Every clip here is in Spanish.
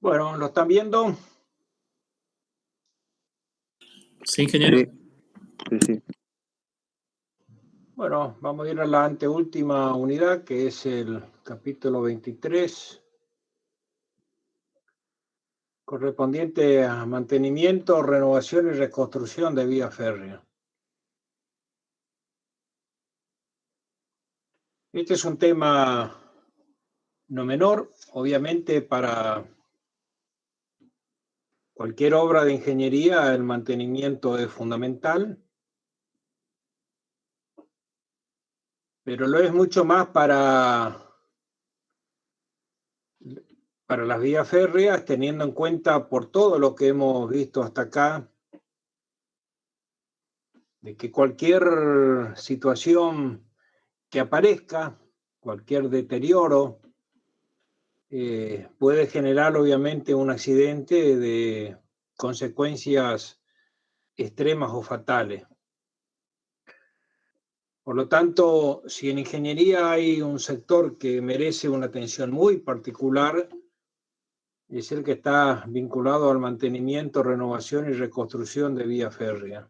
Bueno, ¿lo están viendo? Sí, ingeniero. Sí. Bueno, vamos a ir a la anteúltima unidad, que es el capítulo 23, correspondiente a mantenimiento, renovación y reconstrucción de vía férrea. Este es un tema no menor, obviamente para cualquier obra de ingeniería el mantenimiento es fundamental, pero lo es mucho más para las vías férreas, teniendo en cuenta por todo lo que hemos visto hasta acá, de que cualquier situación que aparezca, cualquier deterioro, puede generar obviamente un accidente de consecuencias extremas o fatales. Por lo tanto, si en ingeniería hay un sector que merece una atención muy particular, es el que está vinculado al mantenimiento, renovación y reconstrucción de vía férrea.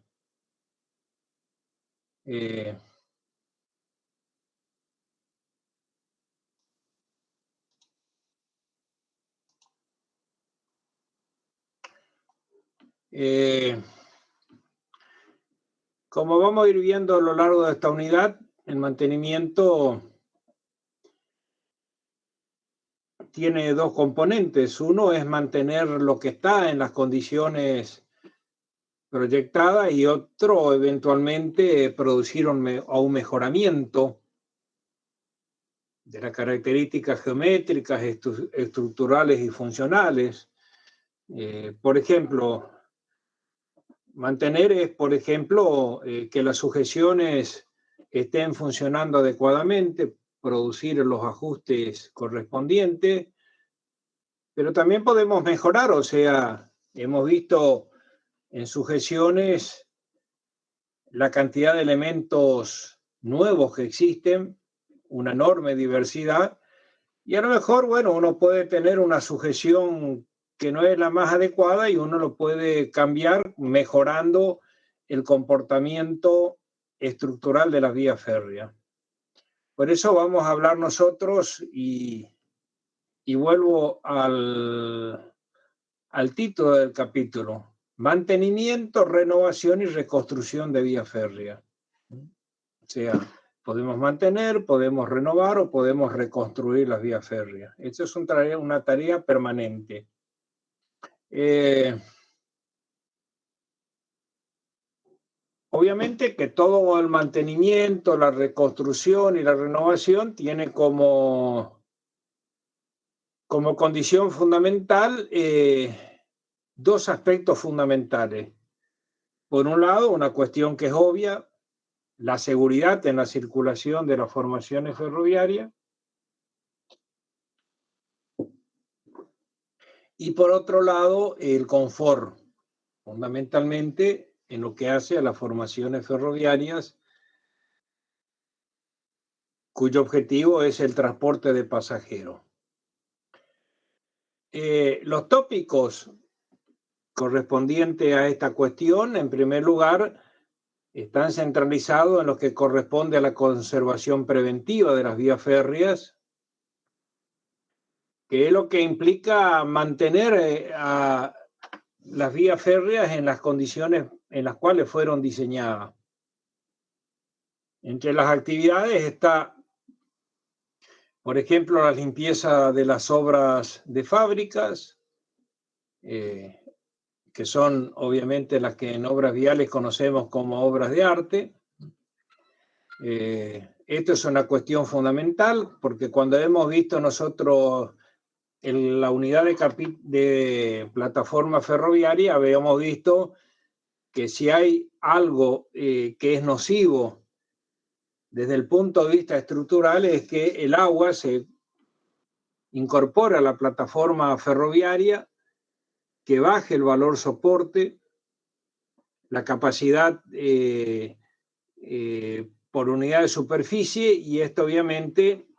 Como vamos a ir viendo a lo largo de esta unidad, el mantenimiento tiene dos componentes. Uno es mantener lo que está en las condiciones proyectadas y otro eventualmente producir un mejoramiento de las características geométricas, estructurales y funcionales. Por ejemplo, mantener es, por ejemplo, que las sujeciones estén funcionando adecuadamente, producir los ajustes correspondientes, pero también podemos mejorar, o sea, hemos visto en sujeciones la cantidad de elementos nuevos que existen, una enorme diversidad, y a lo mejor, bueno, uno puede tener una sujeción que no es la más adecuada y uno lo puede cambiar mejorando el comportamiento estructural de las vías férreas. Por eso vamos a hablar nosotros y vuelvo al título del capítulo: mantenimiento, renovación y reconstrucción de vía férrea. O sea, podemos mantener, podemos renovar o podemos reconstruir las vías férreas. Esto es una tarea permanente. Obviamente que todo el mantenimiento, la reconstrucción y la renovación tiene como condición fundamental dos aspectos fundamentales. Por un lado, una cuestión que es obvia, la seguridad en la circulación de las formaciones ferroviarias. Y por otro lado, el confort, fundamentalmente en lo que hace a las formaciones ferroviarias, cuyo objetivo es el transporte de pasajeros. Los tópicos correspondientes a esta cuestión, en primer lugar, están centralizados en lo que corresponde a la conservación preventiva de las vías férreas, que es lo que implica mantener a las vías férreas en las condiciones en las cuales fueron diseñadas. Entre las actividades está, por ejemplo, la limpieza de las obras de fábricas, que son obviamente las que en obras viales conocemos como obras de arte. Esto es una cuestión fundamental porque cuando hemos visto nosotros en la unidad de plataforma ferroviaria, habíamos visto que si hay algo que es nocivo desde el punto de vista estructural es que el agua se incorpora a la plataforma ferroviaria, que baje el valor soporte, la capacidad por unidad de superficie, y esto obviamente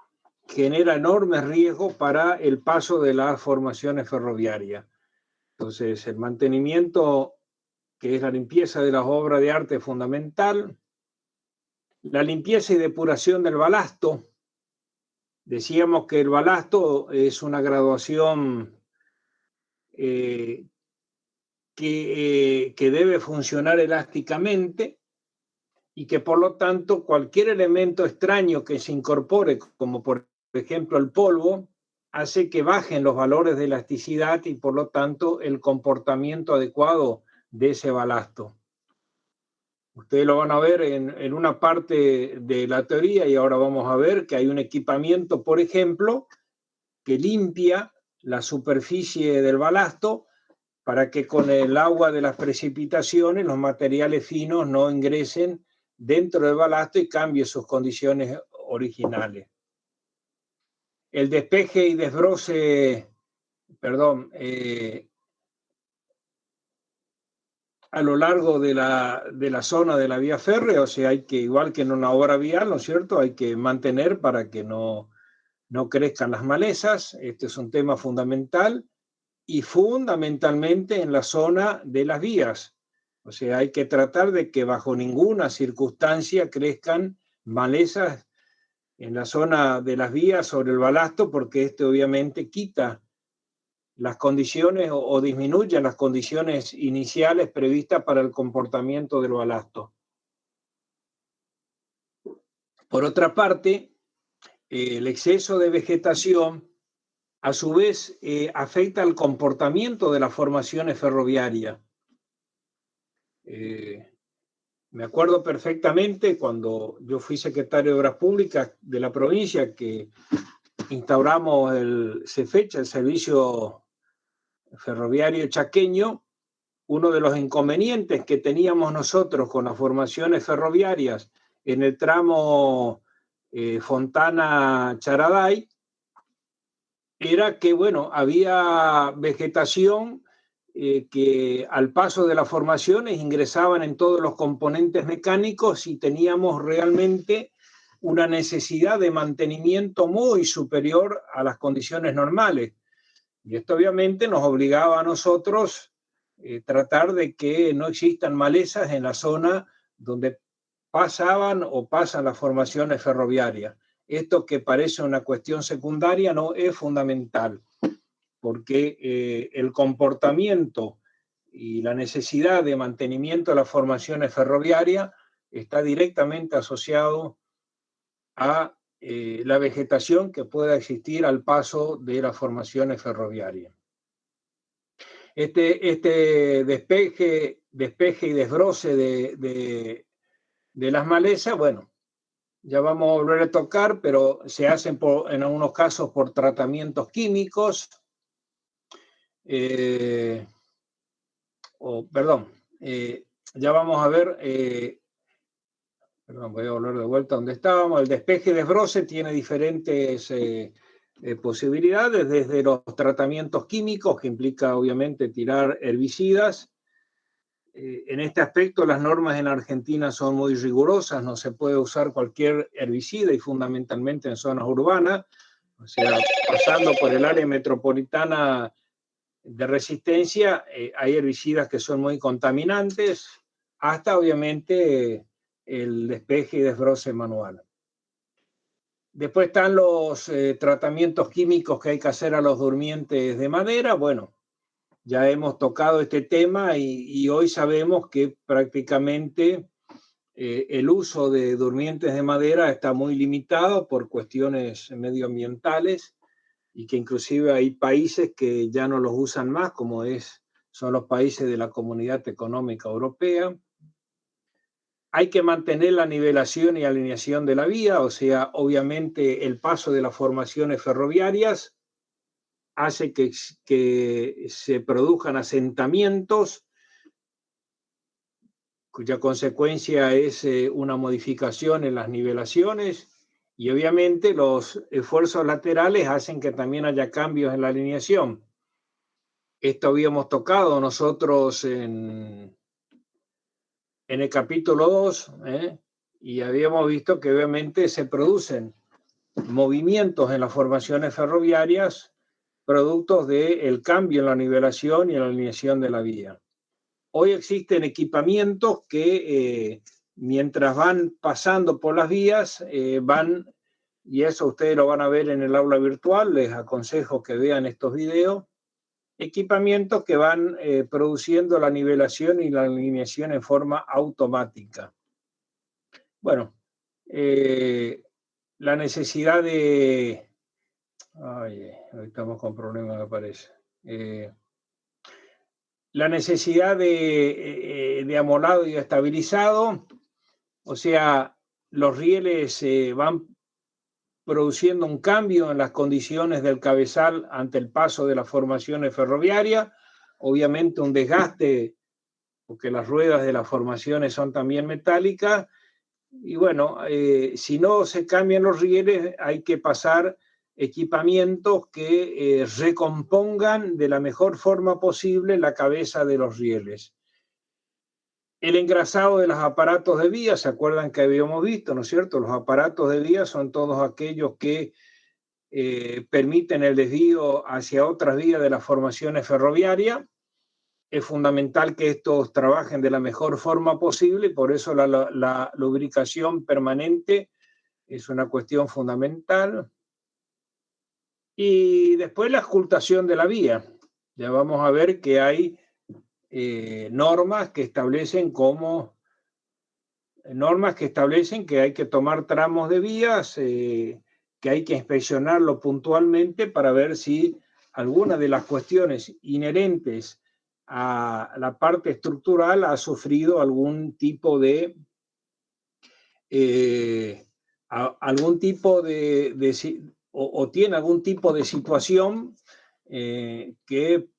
genera enormes riesgos para el paso de las formaciones ferroviarias. Entonces, el mantenimiento, que es la limpieza de las obras de arte, es fundamental. La limpieza y depuración del balasto. Decíamos que el balasto es una graduación que debe funcionar elásticamente y que por lo tanto cualquier elemento extraño que se incorpore, como por ejemplo el polvo, hace que bajen los valores de elasticidad y por lo tanto el comportamiento adecuado de ese balasto. Ustedes lo van a ver en una parte de la teoría y ahora vamos a ver que hay un equipamiento, por ejemplo, que limpia la superficie del balasto para que con el agua de las precipitaciones los materiales finos no ingresen dentro del balasto y cambie sus condiciones originales. El despeje y desbroce, a lo largo de la zona de la vía férrea, o sea, hay que, igual que en una obra vial, ¿no es cierto?, hay que mantener para que no crezcan las malezas. Este es un tema fundamental y fundamentalmente en la zona de las vías. O sea, hay que tratar de que bajo ninguna circunstancia crezcan malezas en la zona de las vías sobre el balasto, porque esto obviamente quita las condiciones o disminuye las condiciones iniciales previstas para el comportamiento del balasto. Por otra parte, el exceso de vegetación a su vez afecta al comportamiento de las formaciones ferroviarias. Me acuerdo perfectamente cuando yo fui secretario de Obras Públicas de la provincia que instauramos el CEFECHA, el Servicio Ferroviario Chaqueño. Uno de los inconvenientes que teníamos nosotros con las formaciones ferroviarias en el tramo Fontana-Charaday era que, bueno, había vegetación que al paso de las formaciones ingresaban en todos los componentes mecánicos y teníamos realmente una necesidad de mantenimiento muy superior a las condiciones normales. Y esto obviamente nos obligaba a nosotros tratar de que no existan malezas en la zona donde pasaban o pasan las formaciones ferroviarias. Esto que parece una cuestión secundaria no es fundamental, porque el comportamiento y la necesidad de mantenimiento de las formaciones ferroviarias está directamente asociado a la vegetación que pueda existir al paso de las formaciones ferroviarias. Este despeje y desbroce de las malezas, bueno, ya vamos a volver a tocar, pero se hacen en algunos casos por tratamientos químicos, ya vamos a ver, voy a volver de vuelta donde estábamos. El despeje y desbroce tiene diferentes posibilidades, desde los tratamientos químicos, que implica obviamente tirar herbicidas. En este aspecto las normas en Argentina son muy rigurosas, no se puede usar cualquier herbicida y fundamentalmente en zonas urbanas, o sea, pasando por el área metropolitana de Resistencia, hay herbicidas que son muy contaminantes, hasta obviamente el despeje y desbroce manual. Después están los tratamientos químicos que hay que hacer a los durmientes de madera. Bueno, ya hemos tocado este tema y hoy sabemos que prácticamente el uso de durmientes de madera está muy limitado por cuestiones medioambientales y que inclusive hay países que ya no los usan más, como son los países de la Comunidad Económica Europea. Hay que mantener la nivelación y alineación de la vía, o sea, obviamente el paso de las formaciones ferroviarias hace que se produzcan asentamientos, cuya consecuencia es una modificación en las nivelaciones, y obviamente los esfuerzos laterales hacen que también haya cambios en la alineación. Esto habíamos tocado nosotros en el capítulo 2, y habíamos visto que obviamente se producen movimientos en las formaciones ferroviarias productos del cambio en la nivelación y en la alineación de la vía. Hoy existen equipamientos que mientras van pasando por las vías, van, y eso ustedes lo van a ver en el aula virtual, les aconsejo que vean estos videos, equipamientos que van produciendo la nivelación y la alineación en forma automática. Bueno, la necesidad de... Ay, hoy estamos con problemas, me parece. La necesidad de amolado y estabilizado, o sea, los rieles van produciendo un cambio en las condiciones del cabezal ante el paso de las formaciones ferroviarias, obviamente un desgaste, porque las ruedas de las formaciones son también metálicas, y bueno, si no se cambian los rieles, hay que pasar equipamientos que recompongan de la mejor forma posible la cabeza de los rieles. El engrasado de los aparatos de vía, ¿se acuerdan que habíamos visto, no es cierto? Los aparatos de vía son todos aquellos que permiten el desvío hacia otras vías de las formaciones ferroviarias. Es fundamental que estos trabajen de la mejor forma posible y por eso la lubricación permanente es una cuestión fundamental. Y después la auscultación de la vía. Ya vamos a ver que hay normas que establecen que hay que tomar tramos de vías, que hay que inspeccionarlo puntualmente para ver si alguna de las cuestiones inherentes a la parte estructural ha sufrido algún tipo de o tiene algún tipo de situación que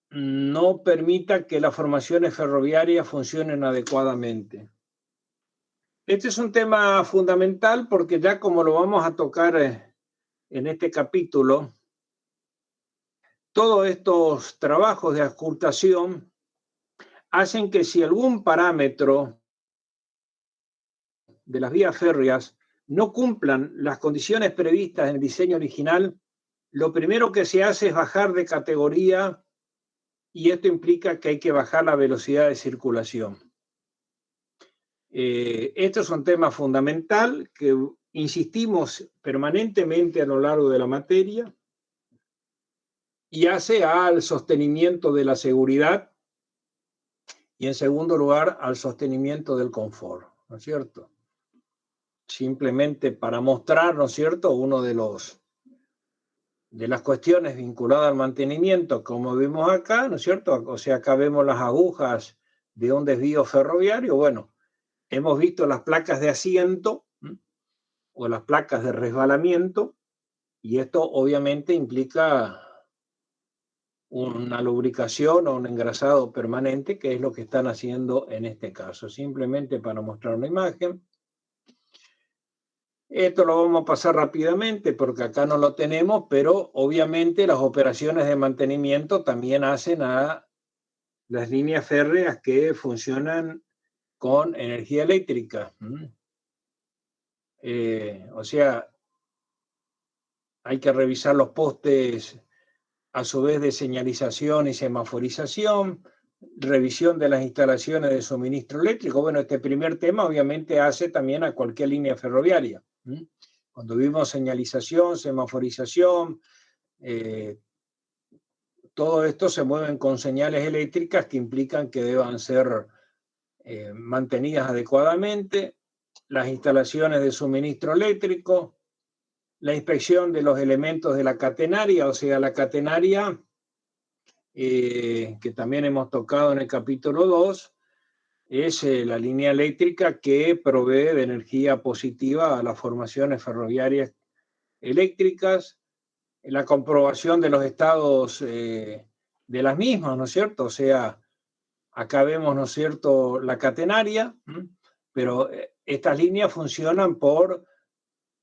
no permita que las formaciones ferroviarias funcionen adecuadamente. Este es un tema fundamental porque ya como lo vamos a tocar en este capítulo, todos estos trabajos de auscultación hacen que si algún parámetro de las vías férreas no cumplan las condiciones previstas en el diseño original, lo primero que se hace es bajar de categoría y esto implica que hay que bajar la velocidad de circulación. Esto es un tema fundamental que insistimos permanentemente a lo largo de la materia y hace al sostenimiento de la seguridad y en segundo lugar al sostenimiento del confort, ¿no es cierto? Simplemente para mostrar, ¿no es cierto?, uno de las cuestiones vinculadas al mantenimiento, como vemos acá, ¿no es cierto? O sea, acá vemos las agujas de un desvío ferroviario. Bueno, hemos visto las placas de asiento o las placas de resbalamiento y esto obviamente implica una lubricación o un engrasado permanente, que es lo que están haciendo en este caso. Simplemente para mostrar una imagen. Esto lo vamos a pasar rápidamente porque acá no lo tenemos, pero obviamente las operaciones de mantenimiento también hacen a las líneas férreas que funcionan con energía eléctrica. O sea, hay que revisar los postes a su vez de señalización y semaforización, revisión de las instalaciones de suministro eléctrico. Bueno, este primer tema obviamente hace también a cualquier línea ferroviaria. Cuando vimos señalización, semaforización, todo esto se mueven con señales eléctricas que implican que deban ser mantenidas adecuadamente, las instalaciones de suministro eléctrico, la inspección de los elementos de la catenaria, o sea, la catenaria, que también hemos tocado en el capítulo 2, es la línea eléctrica que provee de energía positiva a las formaciones ferroviarias eléctricas, la comprobación de los estados de las mismas, ¿no es cierto? O sea, acá vemos, ¿no es cierto?, la catenaria, pero estas líneas funcionan por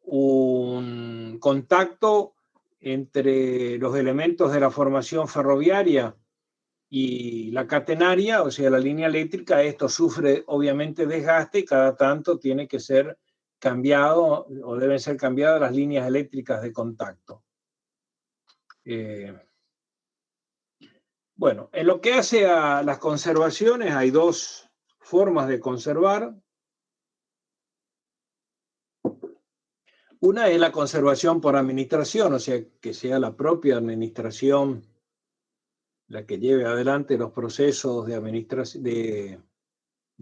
un contacto entre los elementos de la formación ferroviaria y la catenaria, o sea, la línea eléctrica. Esto sufre obviamente desgaste y cada tanto tiene que ser cambiado o deben ser cambiadas las líneas eléctricas de contacto. Bueno, en lo que hace a las conservaciones, hay dos formas de conservar. Una es la conservación por administración, o sea, que sea la propia administración la que lleve adelante los procesos de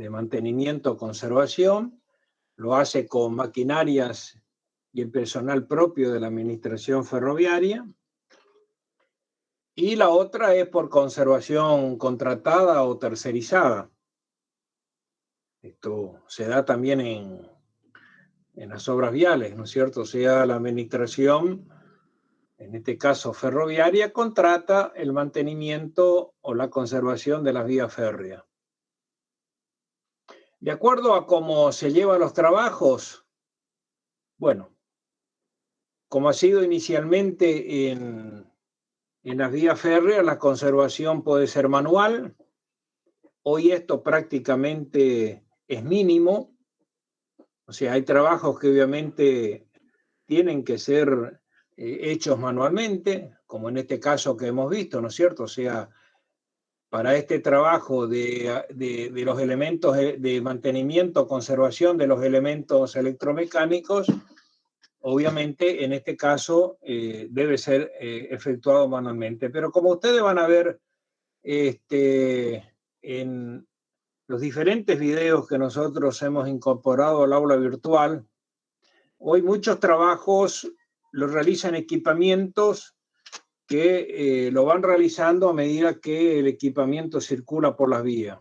mantenimiento o conservación. Lo hace con maquinarias y el personal propio de la administración ferroviaria. Y la otra es por conservación contratada o tercerizada. Esto se da también en las obras viales, ¿no es cierto? O sea, la administración, en este caso ferroviaria, contrata el mantenimiento o la conservación de las vías férreas. De acuerdo a cómo se llevan los trabajos, bueno, como ha sido inicialmente en las vías férreas, la conservación puede ser manual. Hoy esto prácticamente es mínimo. O sea, hay trabajos que obviamente tienen que ser hechos manualmente, como en este caso que hemos visto, ¿no es cierto? O sea, para este trabajo de los elementos de mantenimiento, conservación de los elementos electromecánicos, obviamente en este caso debe ser efectuado manualmente. Pero como ustedes van a ver en los diferentes videos que nosotros hemos incorporado al aula virtual, hoy muchos trabajos los realizan equipamientos que lo van realizando a medida que el equipamiento circula por las vías.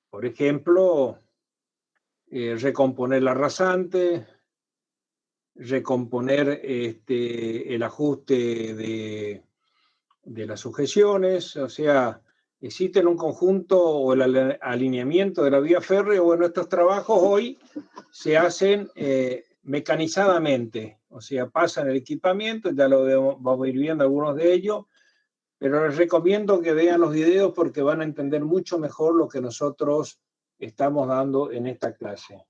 Por ejemplo, recomponer la rasante, recomponer el ajuste de las sujeciones, o sea, existen un conjunto o el alineamiento de la vía férrea. Bueno, estos trabajos hoy se hacen mecanizadamente, o sea, pasan el equipamiento, ya vamos a ir viendo algunos de ellos, pero les recomiendo que vean los videos porque van a entender mucho mejor lo que nosotros estamos dando en esta clase.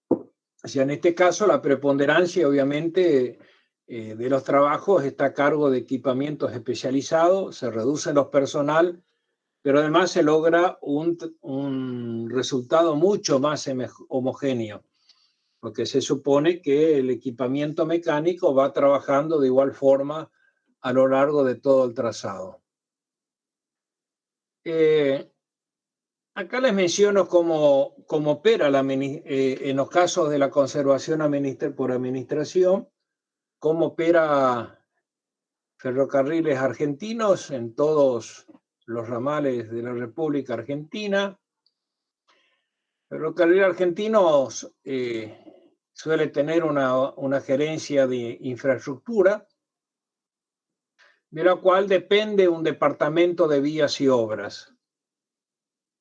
O sea, en este caso, la preponderancia, obviamente, de los trabajos está a cargo de equipamientos especializados, se reduce los personal, pero además se logra un resultado mucho más homogéneo, porque se supone que el equipamiento mecánico va trabajando de igual forma a lo largo de todo el trazado. Acá les menciono cómo opera en los casos de la conservación por administración, cómo opera Ferrocarriles Argentinos en todos los ramales de la República Argentina. Ferrocarriles Argentinos suele tener una gerencia de infraestructura, de la cual depende un departamento de vías y obras.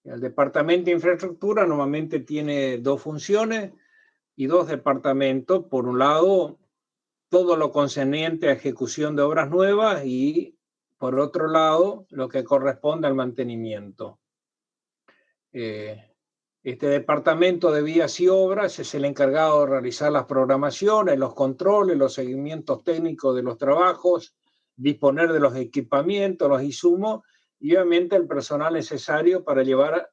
El departamento de infraestructura normalmente tiene dos funciones y dos departamentos. Por un lado, todo lo concerniente a ejecución de obras nuevas y, por otro lado, lo que corresponde al mantenimiento. Este departamento de vías y obras es el encargado de realizar las programaciones, los controles, los seguimientos técnicos de los trabajos, disponer de los equipamientos, los insumos y obviamente el personal necesario para llevar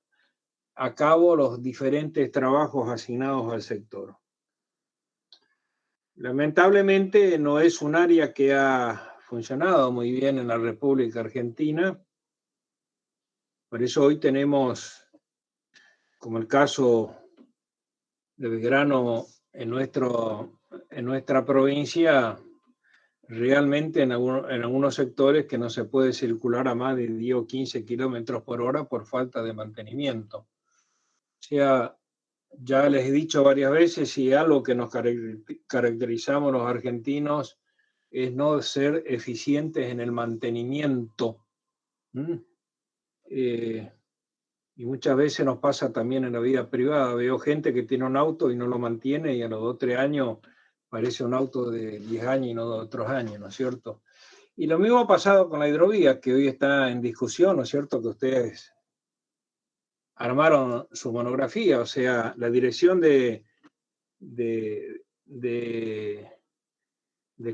a cabo los diferentes trabajos asignados al sector. Lamentablemente no es un área que ha funcionado muy bien en la República Argentina. Por eso hoy tenemos, como el caso de Belgrano en nuestra provincia, realmente en algunos sectores que no se puede circular a más de 10 o 15 kilómetros por hora por falta de mantenimiento. O sea, ya les he dicho varias veces, y algo que nos caracterizamos los argentinos es no ser eficientes en el mantenimiento. Y muchas veces nos pasa también en la vida privada. Veo gente que tiene un auto y no lo mantiene y a los 2 o 3 años parece un auto de 10 años y no de otros años, ¿no es cierto? Y lo mismo ha pasado con la hidrovía, que hoy está en discusión, ¿no es cierto? Que ustedes armaron su monografía, o sea, la Dirección de de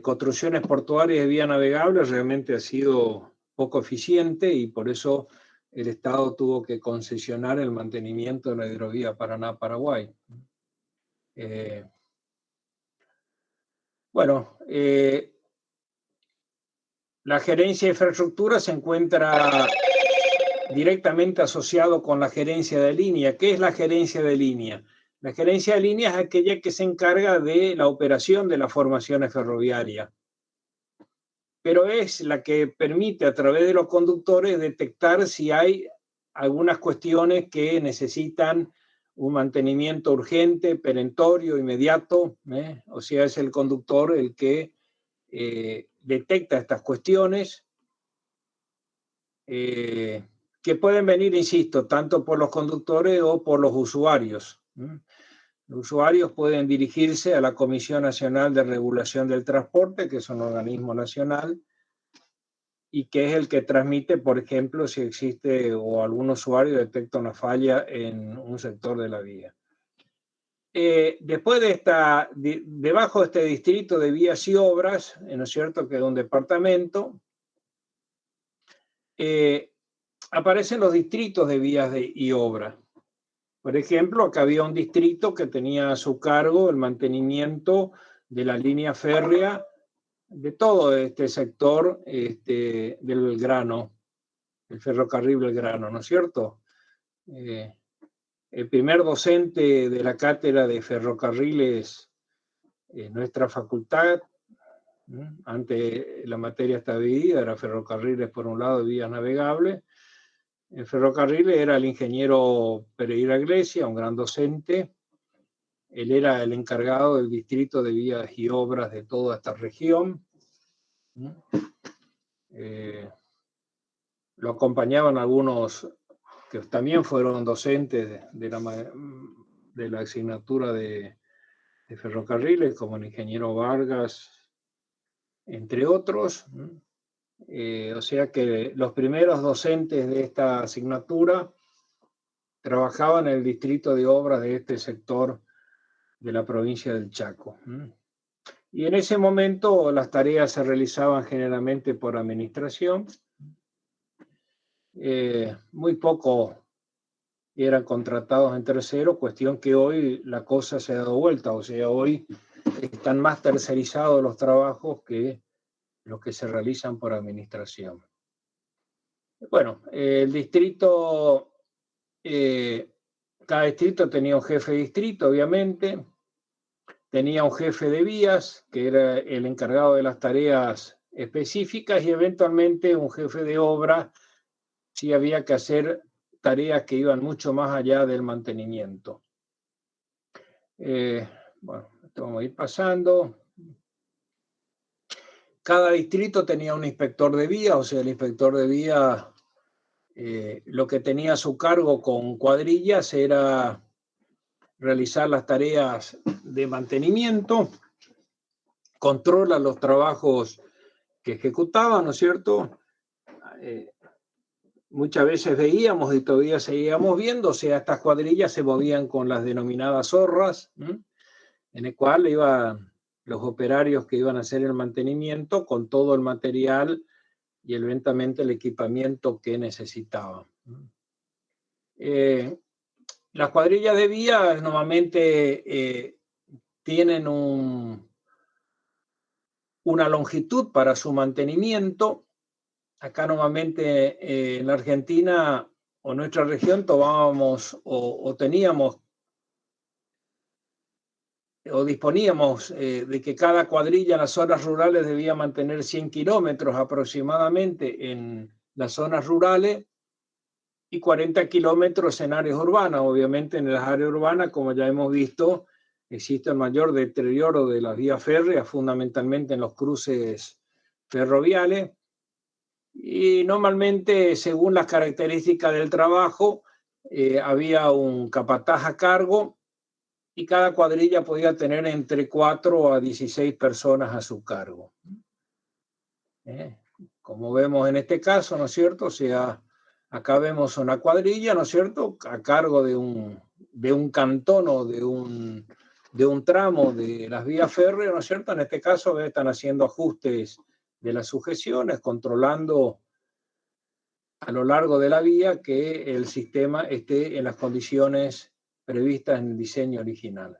construcciones portuarias de vía navegable realmente ha sido poco eficiente y por eso el Estado tuvo que concesionar el mantenimiento de la hidrovía Paraná-Paraguay. La gerencia de infraestructura se encuentra directamente asociado con la gerencia de línea. ¿Qué es la gerencia de línea? La gerencia de línea es aquella que se encarga de la operación de las formaciones ferroviarias, pero es la que permite a través de los conductores detectar si hay algunas cuestiones que necesitan un mantenimiento urgente, perentorio, inmediato, o sea, es el conductor el que detecta estas cuestiones que pueden venir, insisto, tanto por los conductores o por los usuarios. Los usuarios pueden dirigirse a la Comisión Nacional de Regulación del Transporte, que es un organismo nacional, y que es el que transmite, por ejemplo, si existe o algún usuario detecta una falla en un sector de la vía. Después de debajo de este distrito de vías y obras, ¿no es cierto?, que es un departamento, aparecen los distritos de vías y obras. Por ejemplo, acá había un distrito que tenía a su cargo el mantenimiento de la línea férrea de todo este sector del grano, el ferrocarril del grano, ¿no es cierto? El primer docente de la cátedra de ferrocarriles en nuestra facultad, antes la materia estaba dividida, era ferrocarriles por un lado y vías navegables. En ferrocarriles era el ingeniero Pereira Iglesia, un gran docente. Él era el encargado del distrito de vías y obras de toda esta región. Lo acompañaban algunos que también fueron docentes de la asignatura de ferrocarriles, como el ingeniero Vargas, entre otros. O sea que los primeros docentes de esta asignatura trabajaban en el distrito de obras de este sector de la provincia del Chaco. Y en ese momento las tareas se realizaban generalmente por administración. Muy poco eran contratados en tercero, cuestión que hoy la cosa se ha dado vuelta, o sea, hoy están más tercerizados los trabajos que los que se realizan por administración. Bueno, el distrito, cada distrito tenía un jefe de distrito, obviamente, tenía un jefe de vías, que era el encargado de las tareas específicas, y eventualmente un jefe de obra, si había que hacer tareas que iban mucho más allá del mantenimiento. Bueno, esto vamos a ir pasando. Cada distrito tenía un inspector de vía, o sea, el inspector de vía lo que tenía a su cargo con cuadrillas era realizar las tareas de mantenimiento, controla los trabajos que ejecutaban, ¿no es cierto? Muchas veces veíamos y todavía seguíamos viendo, o sea, estas cuadrillas se movían con las denominadas zorras, en el cual iban los operarios que iban a hacer el mantenimiento con todo el material y eventualmente el equipamiento que necesitaban. Las cuadrillas de vías normalmente tienen una longitud para su mantenimiento. Acá normalmente en la Argentina o en nuestra región tomábamos o teníamos o disponíamos de que cada cuadrilla en las zonas rurales debía mantener 100 kilómetros aproximadamente en las zonas rurales y 40 kilómetros en áreas urbanas. Obviamente en las áreas urbanas, como ya hemos visto, existe el mayor deterioro de las vías férreas, fundamentalmente en los cruces ferroviales. Y normalmente, según las características del trabajo, había un capataz a cargo y cada cuadrilla podía tener entre 4 a 16 personas a su cargo. Como vemos en este caso, ¿no es cierto? O sea, acá vemos una cuadrilla, ¿no es cierto?, a cargo de un cantón o de de un tramo de las vías férreas, ¿no es cierto? En este caso están haciendo ajustes de las sujeciones, controlando a lo largo de la vía que el sistema esté en las condiciones previstas en el diseño original.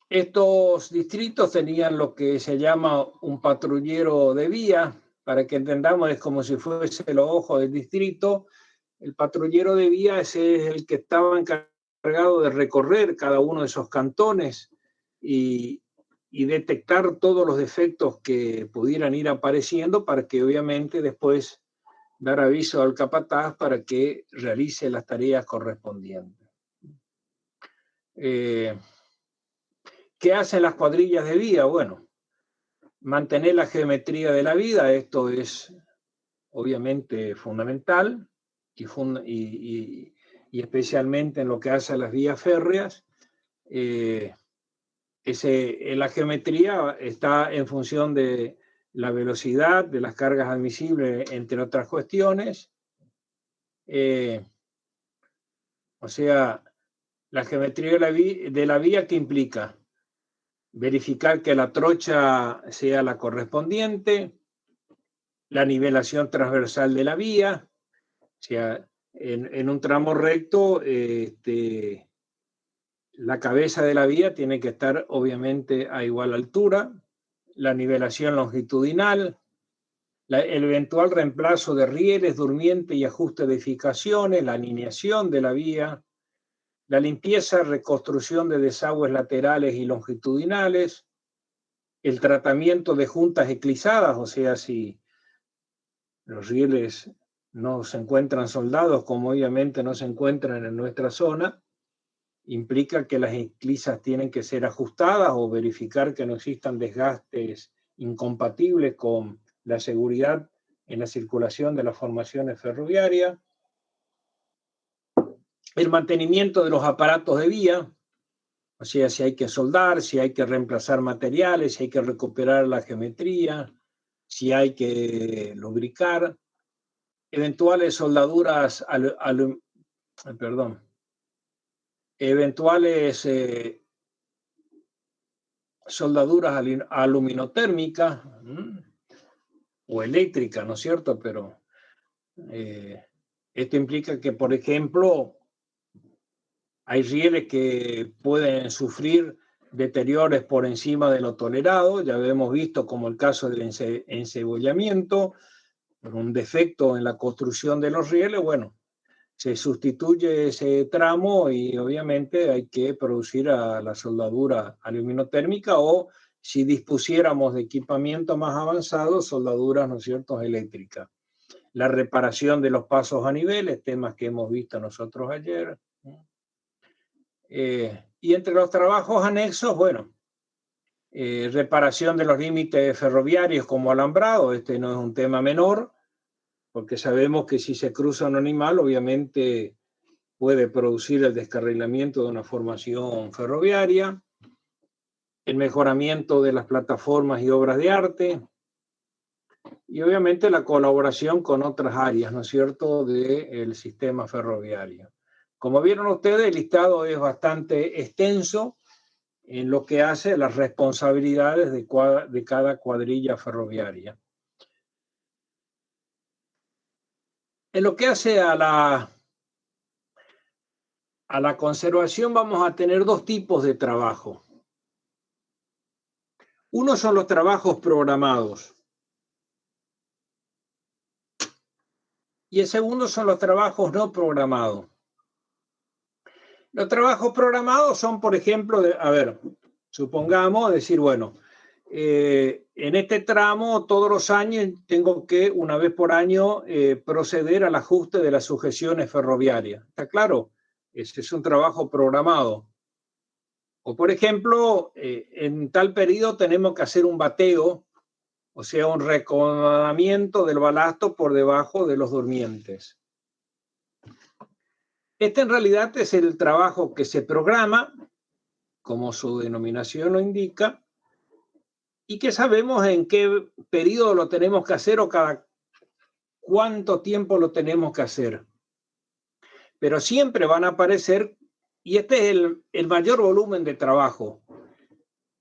Estos distritos tenían lo que se llama un patrullero de vía, para que entendamos, es como si fuese el ojo del distrito. El patrullero de vía es el que estaba encargado de recorrer cada uno de esos cantones y detectar todos los defectos que pudieran ir apareciendo para que obviamente después dar aviso al capataz para que realice las tareas correspondientes. ¿Qué hacen las cuadrillas de vía? Bueno, mantener la geometría de la vía, esto es obviamente fundamental y especialmente en lo que hace a las vías férreas. La geometría está en función de la velocidad, de las cargas admisibles, entre otras cuestiones. O sea, la geometría de la vía, ¿qué implica? Verificar que la trocha sea la correspondiente, la nivelación transversal de la vía, o sea, en un tramo recto, la cabeza de la vía tiene que estar obviamente a igual altura, la nivelación longitudinal, el eventual reemplazo de rieles, durmientes y ajuste de edificaciones, la alineación de la vía, la limpieza, reconstrucción de desagües laterales y longitudinales, el tratamiento de juntas eclisadas, o sea, si los rieles no se encuentran soldados, como obviamente no se encuentran en nuestra zona, implica que las eclisas tienen que ser ajustadas o verificar que no existan desgastes incompatibles con la seguridad en la circulación de las formaciones ferroviarias, el mantenimiento de los aparatos de vía, o sea, si hay que soldar, si hay que reemplazar materiales, si hay que recuperar la geometría, si hay que lubricar, eventuales soldaduras, eventuales soldaduras aluminotérmicas o eléctricas, ¿no es cierto? Pero esto implica que, por ejemplo, hay rieles que pueden sufrir deterioros por encima de lo tolerado, ya hemos visto como el caso del encebollamiento, por un defecto en la construcción de los rieles, bueno, se sustituye ese tramo y obviamente hay que producir a la soldadura aluminotérmica o si dispusiéramos de equipamiento más avanzado, soldaduras, ¿no es cierto?, eléctricas. La reparación de los pasos a niveles, temas que hemos visto nosotros ayer. Y entre los trabajos anexos, bueno, reparación de los límites ferroviarios como alambrado, este no es un tema menor, porque sabemos que si se cruza un animal, obviamente puede producir el descarrilamiento de una formación ferroviaria, el mejoramiento de las plataformas y obras de arte, y obviamente la colaboración con otras áreas, ¿no es cierto?, del sistema ferroviario. Como vieron ustedes, el listado es bastante extenso en lo que hace a las responsabilidades de cada cuadrilla ferroviaria. En lo que hace a la conservación vamos a tener dos tipos de trabajo. Uno son los trabajos programados y el segundo son los trabajos no programados. Los trabajos programados son, por ejemplo, supongamos decir, bueno, en este tramo todos los años tengo que, una vez por año, proceder al ajuste de las sujeciones ferroviarias. ¿Está claro? Ese es un trabajo programado. O, por ejemplo, en tal periodo tenemos que hacer un bateo, o sea, un reacomodamiento del balasto por debajo de los durmientes. Este en realidad es el trabajo que se programa, como su denominación lo indica, y que sabemos en qué periodo lo tenemos que hacer o cada cuánto tiempo lo tenemos que hacer. Pero siempre van a aparecer y este es el mayor volumen de trabajo.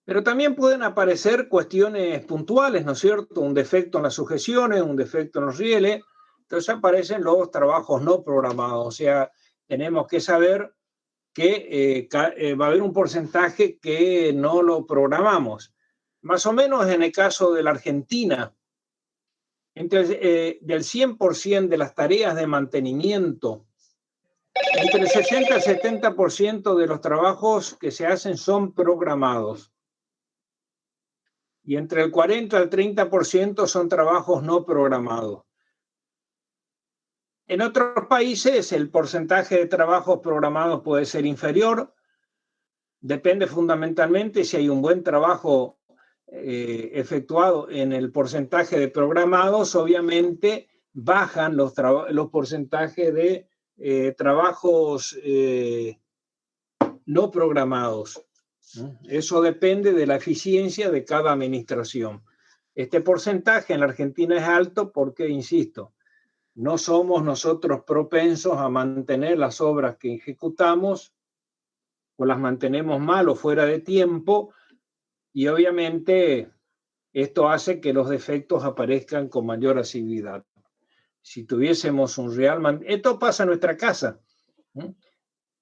Pero también pueden aparecer cuestiones puntuales, ¿no es cierto? Un defecto en las sujeciones, un defecto en los rieles. Entonces aparecen los trabajos no programados. O sea, tenemos que saber que va a haber un porcentaje que no lo programamos. Más o menos en el caso de la Argentina, del 100% de las tareas de mantenimiento, entre el 60 y el 70% de los trabajos que se hacen son programados. Y entre el 40 al 30% son trabajos no programados. En otros países el porcentaje de trabajos programados puede ser inferior. Depende fundamentalmente si hay un buen trabajo efectuado en el porcentaje de programados, obviamente bajan los porcentajes de trabajos no programados. Eso depende de la eficiencia de cada administración. Este porcentaje en la Argentina es alto porque, insisto, no somos nosotros propensos a mantener las obras que ejecutamos, o las mantenemos mal o fuera de tiempo, y obviamente esto hace que los defectos aparezcan con mayor asiduidad. Si tuviésemos un real... Esto pasa en nuestra casa.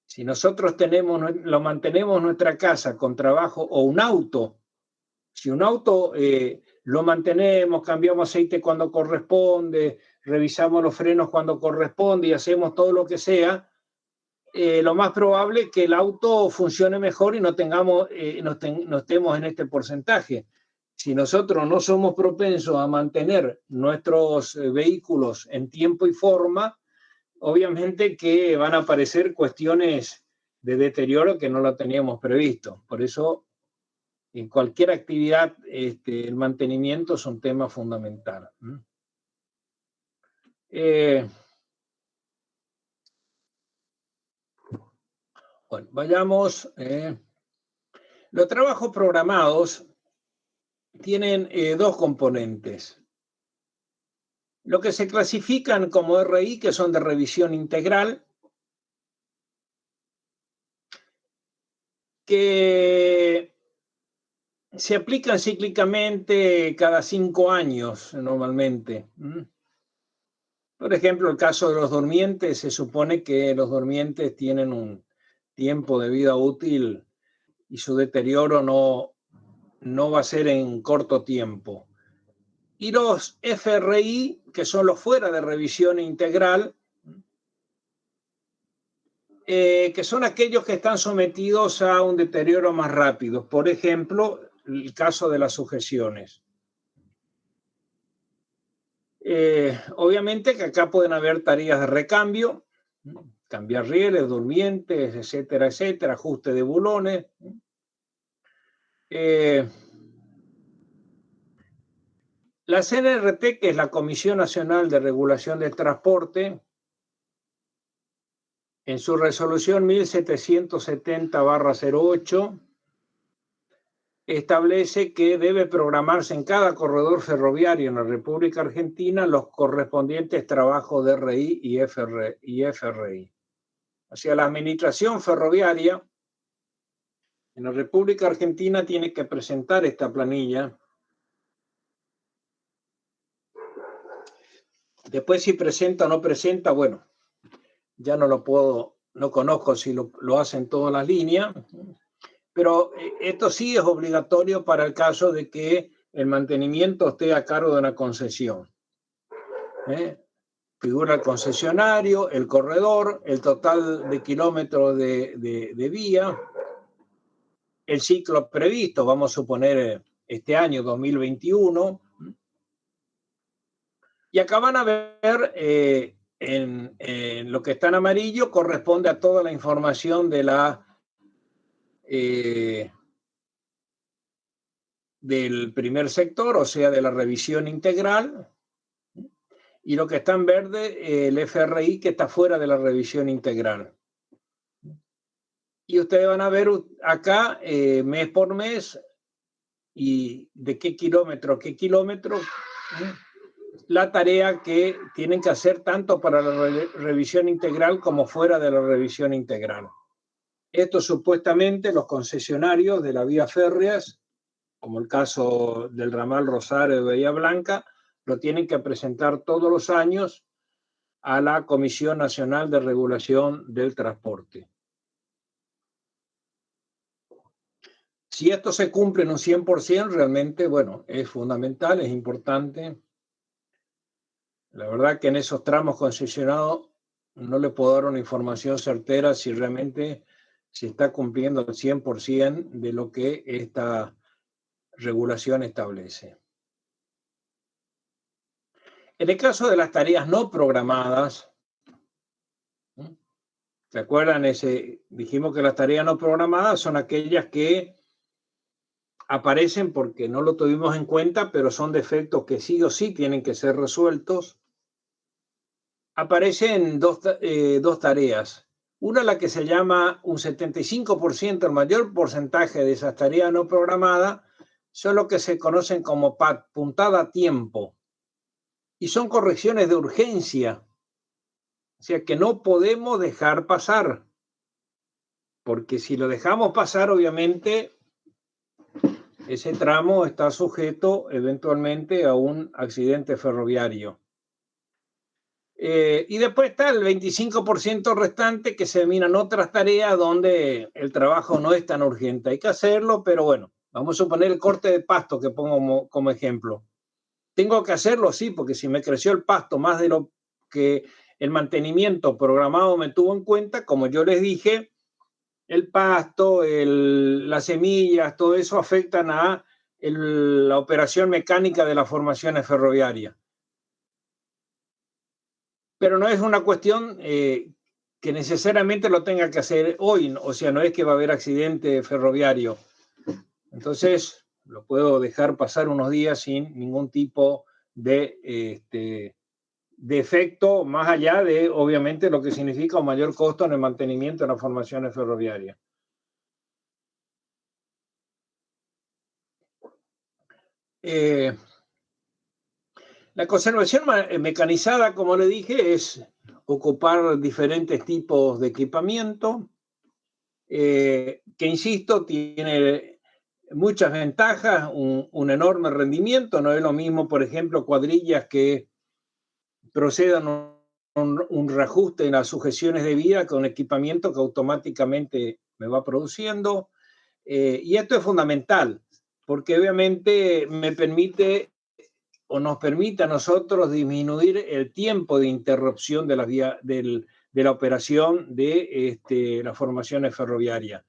Si nosotros lo mantenemos en nuestra casa con trabajo, o un auto, si un auto lo mantenemos, cambiamos aceite cuando corresponde, revisamos los frenos cuando corresponde y hacemos todo lo que sea, lo más probable es que el auto funcione mejor y no estemos en este porcentaje. Si nosotros no somos propensos a mantener nuestros vehículos en tiempo y forma, obviamente que van a aparecer cuestiones de deterioro que no lo teníamos previsto. Por eso, en cualquier actividad, el mantenimiento es un tema fundamental. Bueno, vayamos. Los trabajos programados tienen dos componentes. Lo que se clasifican como RI, que son de revisión integral, que se aplican cíclicamente cada 5 años normalmente. Por ejemplo, el caso de los durmientes, se supone que los durmientes tienen un tiempo de vida útil y su deterioro no va a ser en corto tiempo. Y los FRI, que son los fuera de revisión integral, que son aquellos que están sometidos a un deterioro más rápido. Por ejemplo, el caso de las sujeciones. Obviamente que acá pueden haber tareas de recambio, cambiar rieles, durmientes, etcétera, etcétera, ajuste de bulones. La CNRT, que es la Comisión Nacional de Regulación del Transporte, en su resolución 1770/08, establece que debe programarse en cada corredor ferroviario en la República Argentina los correspondientes trabajos de RI y FRI. O sea, la administración ferroviaria en la República Argentina tiene que presentar esta planilla. Después, si presenta o no presenta, bueno, ya no conozco si lo hacen todas las líneas, pero esto sí es obligatorio para el caso de que el mantenimiento esté a cargo de una concesión. Figura el concesionario, el corredor, el total de kilómetros de vía, el ciclo previsto, vamos a suponer este año 2021. Y acá van a ver en lo que está en amarillo, corresponde a toda la información de del primer sector, o sea, de la revisión integral, y lo que está en verde, el FRI, que está fuera de la revisión integral. Y ustedes van a ver acá, mes por mes, y de qué kilómetro, la tarea que tienen que hacer tanto para la revisión integral como fuera de la revisión integral. Esto supuestamente los concesionarios de las vías férreas, como el caso del ramal Rosario de Bahía Blanca, lo tienen que presentar todos los años a la Comisión Nacional de Regulación del Transporte. Si esto se cumple en un 100%, realmente, bueno, es fundamental, es importante. La verdad que en esos tramos concesionados no le puedo dar una información certera si realmente se está cumpliendo al 100% de lo que esta regulación establece. En el caso de las tareas no programadas, ¿se acuerdan? Dijimos que las tareas no programadas son aquellas que aparecen porque no lo tuvimos en cuenta, pero son defectos que sí o sí tienen que ser resueltos. Aparecen dos tareas. Una, la que se llama un 75%, el mayor porcentaje de esas tareas no programadas, son lo que se conocen como PAT, puntada a tiempo. Y son correcciones de urgencia. O sea que no podemos dejar pasar. Porque si lo dejamos pasar, obviamente, ese tramo está sujeto eventualmente a un accidente ferroviario. Y después está el 25% restante que se miran otras tareas donde el trabajo no es tan urgente. Hay que hacerlo, pero bueno, vamos a suponer el corte de pasto que pongo como ejemplo. Tengo que hacerlo, sí, porque si me creció el pasto más de lo que el mantenimiento programado me tuvo en cuenta, como yo les dije, el pasto, las semillas, todo eso afectan a la operación mecánica de las formaciones ferroviarias. Pero no es una cuestión que necesariamente lo tenga que hacer hoy, o sea, no es que va a haber accidente ferroviario. Entonces, lo puedo dejar pasar unos días sin ningún tipo de efecto, más allá de, obviamente, lo que significa un mayor costo en el mantenimiento de las formaciones ferroviarias. La conservación mecanizada, como le dije, es ocupar diferentes tipos de equipamiento, que, insisto, tiene muchas ventajas, un enorme rendimiento. No es lo mismo, por ejemplo, cuadrillas que procedan un reajuste en las sujeciones de vía con equipamiento que automáticamente me va produciendo. Y esto es fundamental, porque obviamente me permite o nos permite a nosotros disminuir el tiempo de interrupción de la operación de las formaciones ferroviarias.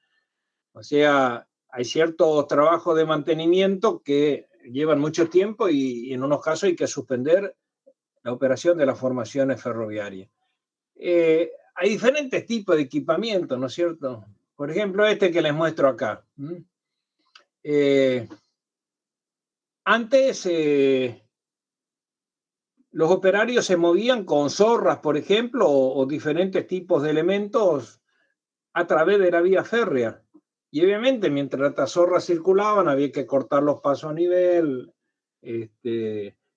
O sea, hay ciertos trabajos de mantenimiento que llevan mucho tiempo y en unos casos hay que suspender la operación de las formaciones ferroviarias. Hay diferentes tipos de equipamiento, ¿no es cierto? Por ejemplo, este que les muestro acá. Antes los operarios se movían con zorras, por ejemplo, o diferentes tipos de elementos a través de la vía férrea. Y obviamente, mientras estas zorras circulaban, había que cortar los pasos a nivel.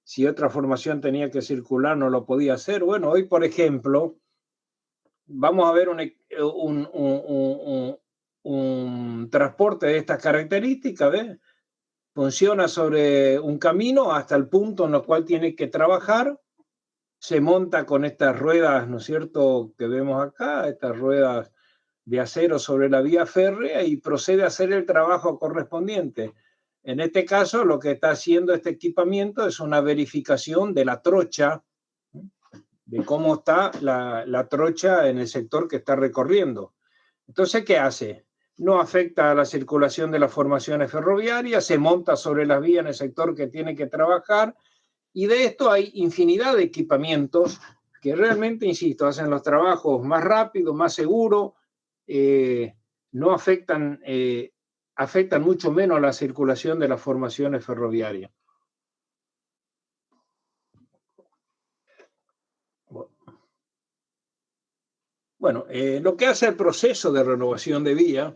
Si otra formación tenía que circular, no lo podía hacer. Bueno, hoy, por ejemplo, vamos a ver un transporte de estas características, ¿ves? Funciona sobre un camino hasta el punto en el cual tiene que trabajar. Se monta con estas ruedas, ¿no es cierto?, que vemos acá, estas ruedas de acero sobre la vía férrea y procede a hacer el trabajo correspondiente. En este caso, lo que está haciendo este equipamiento es una verificación de la trocha, de cómo está la trocha en el sector que está recorriendo. Entonces, ¿qué hace? No afecta a la circulación de las formaciones ferroviarias, se monta sobre las vías en el sector que tiene que trabajar, y de esto hay infinidad de equipamientos que realmente, insisto, hacen los trabajos más rápidos, más seguros, no afectan, afectan mucho menos la circulación de las formaciones ferroviarias. Bueno, lo que hace el proceso de renovación de vía,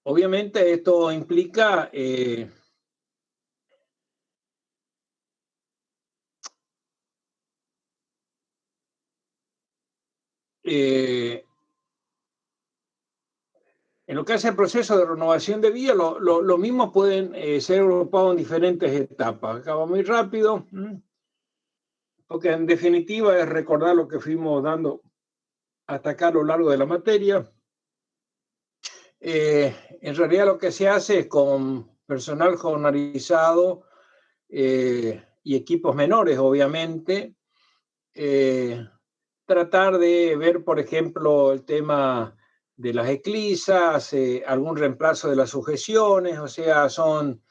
obviamente esto implica en lo que hace el proceso de renovación de vía, lo mismo pueden ser agrupados en diferentes etapas. Acaba muy rápido, porque en definitiva es recordar lo que fuimos dando hasta acá a lo largo de la materia. En realidad lo que se hace es con personal jornalizado y equipos menores, obviamente, tratar de ver, por ejemplo, el tema de las eclisas, algún reemplazo de las sujeciones, o sea, son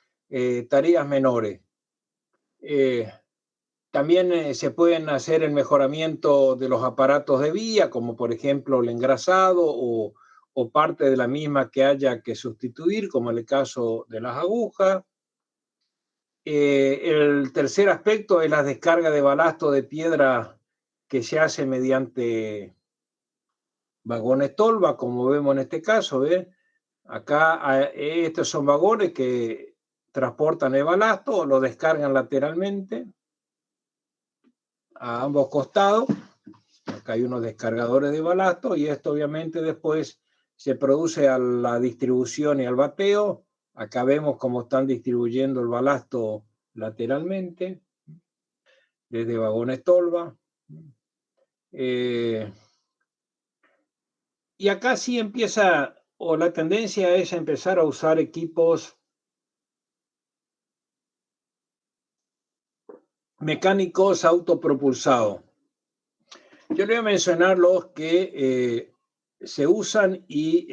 tareas menores. También se pueden hacer el mejoramiento de los aparatos de vía, como por ejemplo el engrasado o parte de la misma que haya que sustituir, como en el caso de las agujas. El tercer aspecto es la descarga de balasto de piedra que se hace mediante vagones tolva, como vemos en este caso. ¿Ves? Acá estos son vagones que transportan el balasto o lo descargan lateralmente a ambos costados. Acá hay unos descargadores de balasto y esto obviamente después se produce a la distribución y al bateo. Acá vemos cómo están distribuyendo el balasto lateralmente desde vagones tolva. Y acá sí empieza, o la tendencia es empezar a usar equipos mecánicos autopropulsados. Yo le voy a mencionar los que se usan y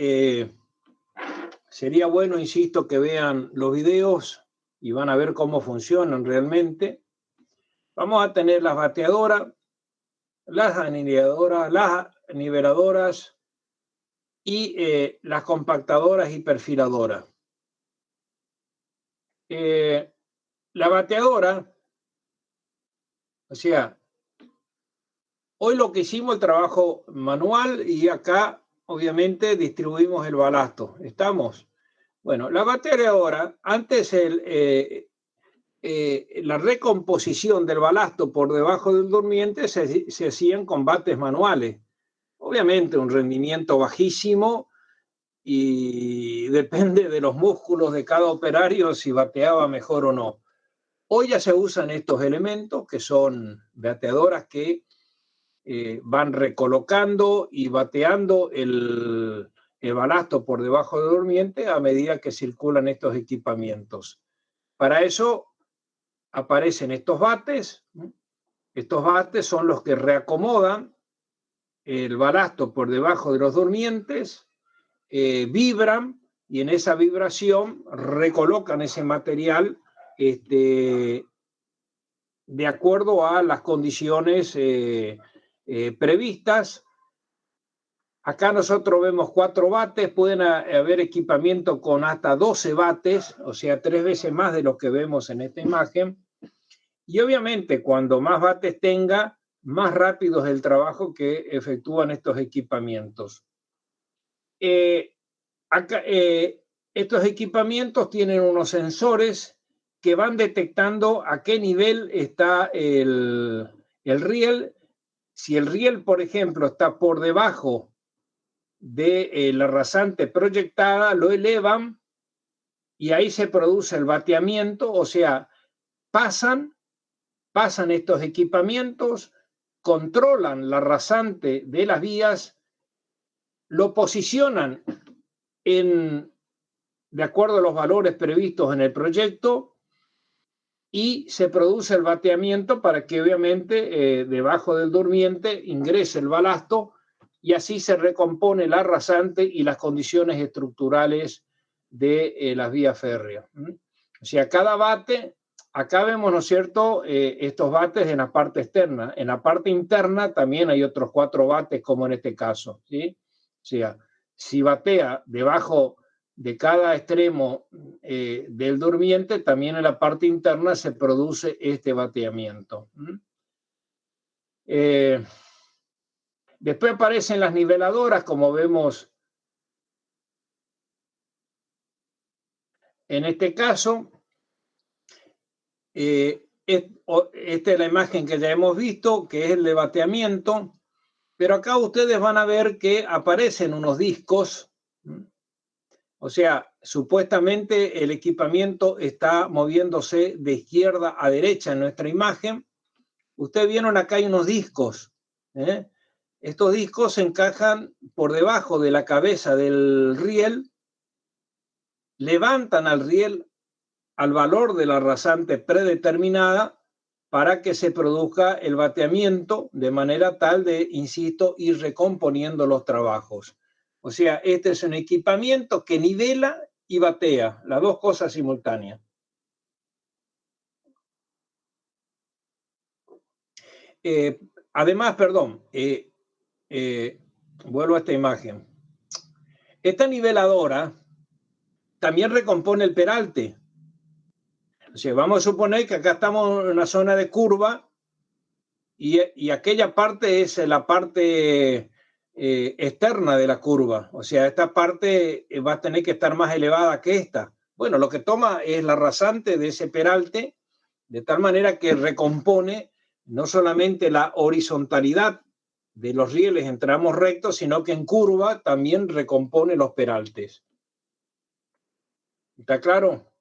sería bueno, insisto, que vean los videos y van a ver cómo funcionan realmente. Vamos a tener las bateadoras, las niveladoras y las compactadoras y perfiladoras. La bateadora, o sea, hoy lo que hicimos el trabajo manual y acá obviamente distribuimos el balasto. ¿Estamos? Bueno, la bateadora, antes la recomposición del balasto por debajo del durmiente se hacían con bates manuales. Obviamente un rendimiento bajísimo y depende de los músculos de cada operario si bateaba mejor o no. Hoy ya se usan estos elementos que son bateadoras que van recolocando y bateando el balasto por debajo del durmiente a medida que circulan estos equipamientos. Para eso aparecen estos bates. Estos bates son los que reacomodan el balasto por debajo de los durmientes, vibran y en esa vibración recolocan ese material de acuerdo a las condiciones previstas. Acá nosotros vemos 4 bates, pueden haber equipamiento con hasta 12 bates, o sea, 3 veces más de lo que vemos en esta imagen. Y obviamente, cuando más bates tenga, más rápido es el trabajo que efectúan estos equipamientos. Estos equipamientos tienen unos sensores que van detectando a qué nivel está el riel. Si el riel, por ejemplo, está por debajo de la rasante proyectada, lo elevan y ahí se produce el bateamiento, o sea, pasan estos equipamientos, controlan la rasante de las vías, lo posicionan de acuerdo a los valores previstos en el proyecto y se produce el bateamiento para que obviamente debajo del durmiente ingrese el balasto y así se recompone la rasante y las condiciones estructurales de las vías férreas. O sea, cada bate, acá vemos, ¿no es cierto?, estos bates en la parte externa. En la parte interna también hay otros 4 bates como en este caso, ¿sí? O sea, si batea debajo de cada extremo del durmiente, también en la parte interna se produce este bateamiento. Después aparecen las niveladoras, como vemos en este caso. Esta es la imagen que ya hemos visto, que es el de bateamiento. Pero acá ustedes van a ver que aparecen unos discos. O sea, supuestamente el equipamiento está moviéndose de izquierda a derecha en nuestra imagen. Ustedes vieron acá hay unos discos. Estos discos se encajan por debajo de la cabeza del riel, levantan al riel al valor de la rasante predeterminada para que se produzca el bateamiento de manera tal de, insisto, ir recomponiendo los trabajos. O sea, este es un equipamiento que nivela y batea, las dos cosas simultáneas. Además, perdón, vuelvo a esta imagen. Esta niveladora también recompone el peralte. O sea, vamos a suponer que acá estamos en una zona de curva y aquella parte es la parte externa de la curva. O sea, esta parte va a tener que estar más elevada que esta. Bueno, lo que toma es la rasante de ese peralte, de tal manera que recompone no solamente la horizontalidad de los rieles en tramos rectos, sino que en curva también recompone los peraltes. ¿Está claro?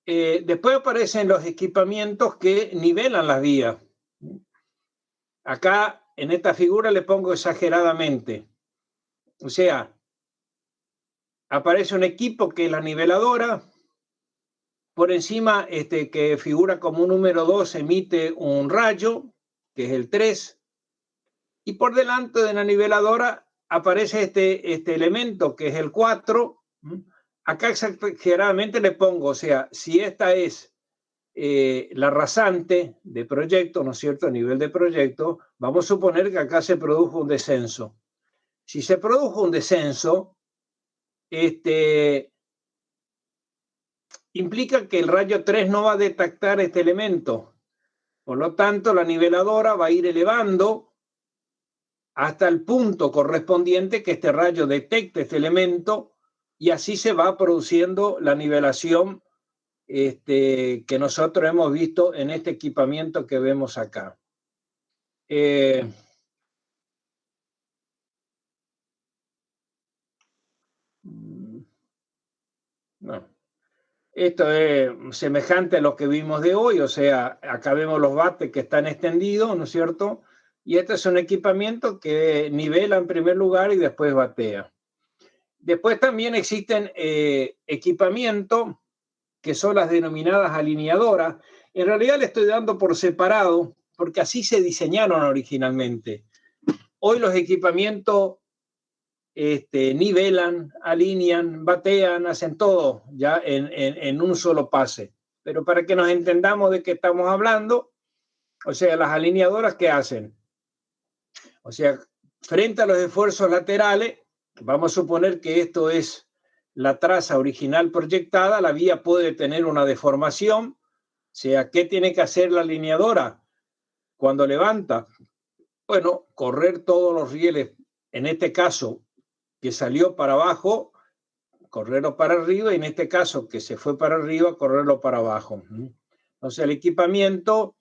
Después aparecen los equipamientos que nivelan las vías. Acá en esta figura le pongo exageradamente. O sea, aparece un equipo que es la niveladora. Por encima, que figura como un número 2, emite un rayo, que es el 3. Y por delante de la niveladora aparece este elemento, que es el 4. Acá exageradamente le pongo, o sea, si esta es la rasante de proyecto, ¿no es cierto?, a nivel de proyecto, vamos a suponer que acá se produjo un descenso. Si se produjo un descenso, implica que el rayo 3 no va a detectar este elemento. Por lo tanto, la niveladora va a ir elevando hasta el punto correspondiente que este rayo detecte este elemento y así se va produciendo la nivelación que nosotros hemos visto en este equipamiento que vemos acá. No. Esto es semejante a lo que vimos de hoy, o sea, acá vemos los bates que están extendidos, ¿no es cierto? Y este es un equipamiento que nivela en primer lugar y después batea. Después también existen equipamientos que son las denominadas alineadoras. En realidad le estoy dando por separado porque así se diseñaron originalmente. Hoy los equipamientos nivelan, alinean, batean, hacen todo ya en un solo pase. Pero para que nos entendamos de qué estamos hablando, o sea, las alineadoras, ¿qué hacen? O sea, frente a los esfuerzos laterales, vamos a suponer que esto es la traza original proyectada, la vía puede tener una deformación. O sea, ¿qué tiene que hacer la alineadora cuando levanta? Bueno, correr todos los rieles, en este caso, que salió para abajo, correrlo para arriba, y en este caso, que se fue para arriba, correrlo para abajo. Entonces, el equipamiento,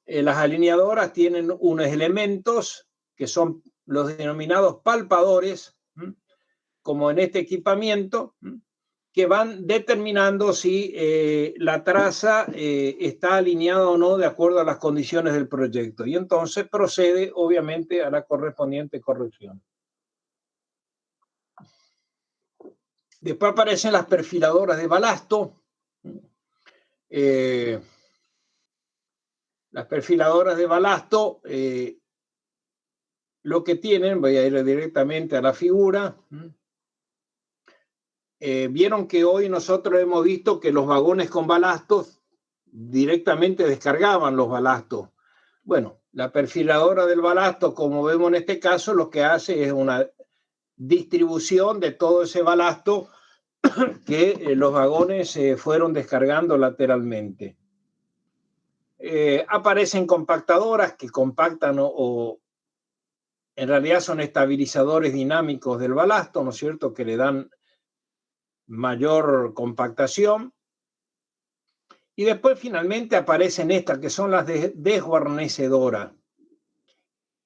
las alineadoras tienen unos elementos que son los denominados palpadores, como en este equipamiento, que van determinando si la traza está alineada o no de acuerdo a las condiciones del proyecto. Y entonces procede, obviamente, a la correspondiente corrección. Después aparecen las perfiladoras de balasto. Las perfiladoras de balasto lo que tienen, voy a ir directamente a la figura. Vieron que hoy nosotros hemos visto que los vagones con balastos directamente descargaban los balastos. Bueno, la perfiladora del balasto, como vemos en este caso, lo que hace es una distribución de todo ese balasto que los vagones fueron descargando lateralmente. Aparecen compactadoras que compactan o en realidad son estabilizadores dinámicos del balasto, ¿no es cierto?, que le dan mayor compactación. Y después finalmente aparecen estas que son las desguarnecedoras.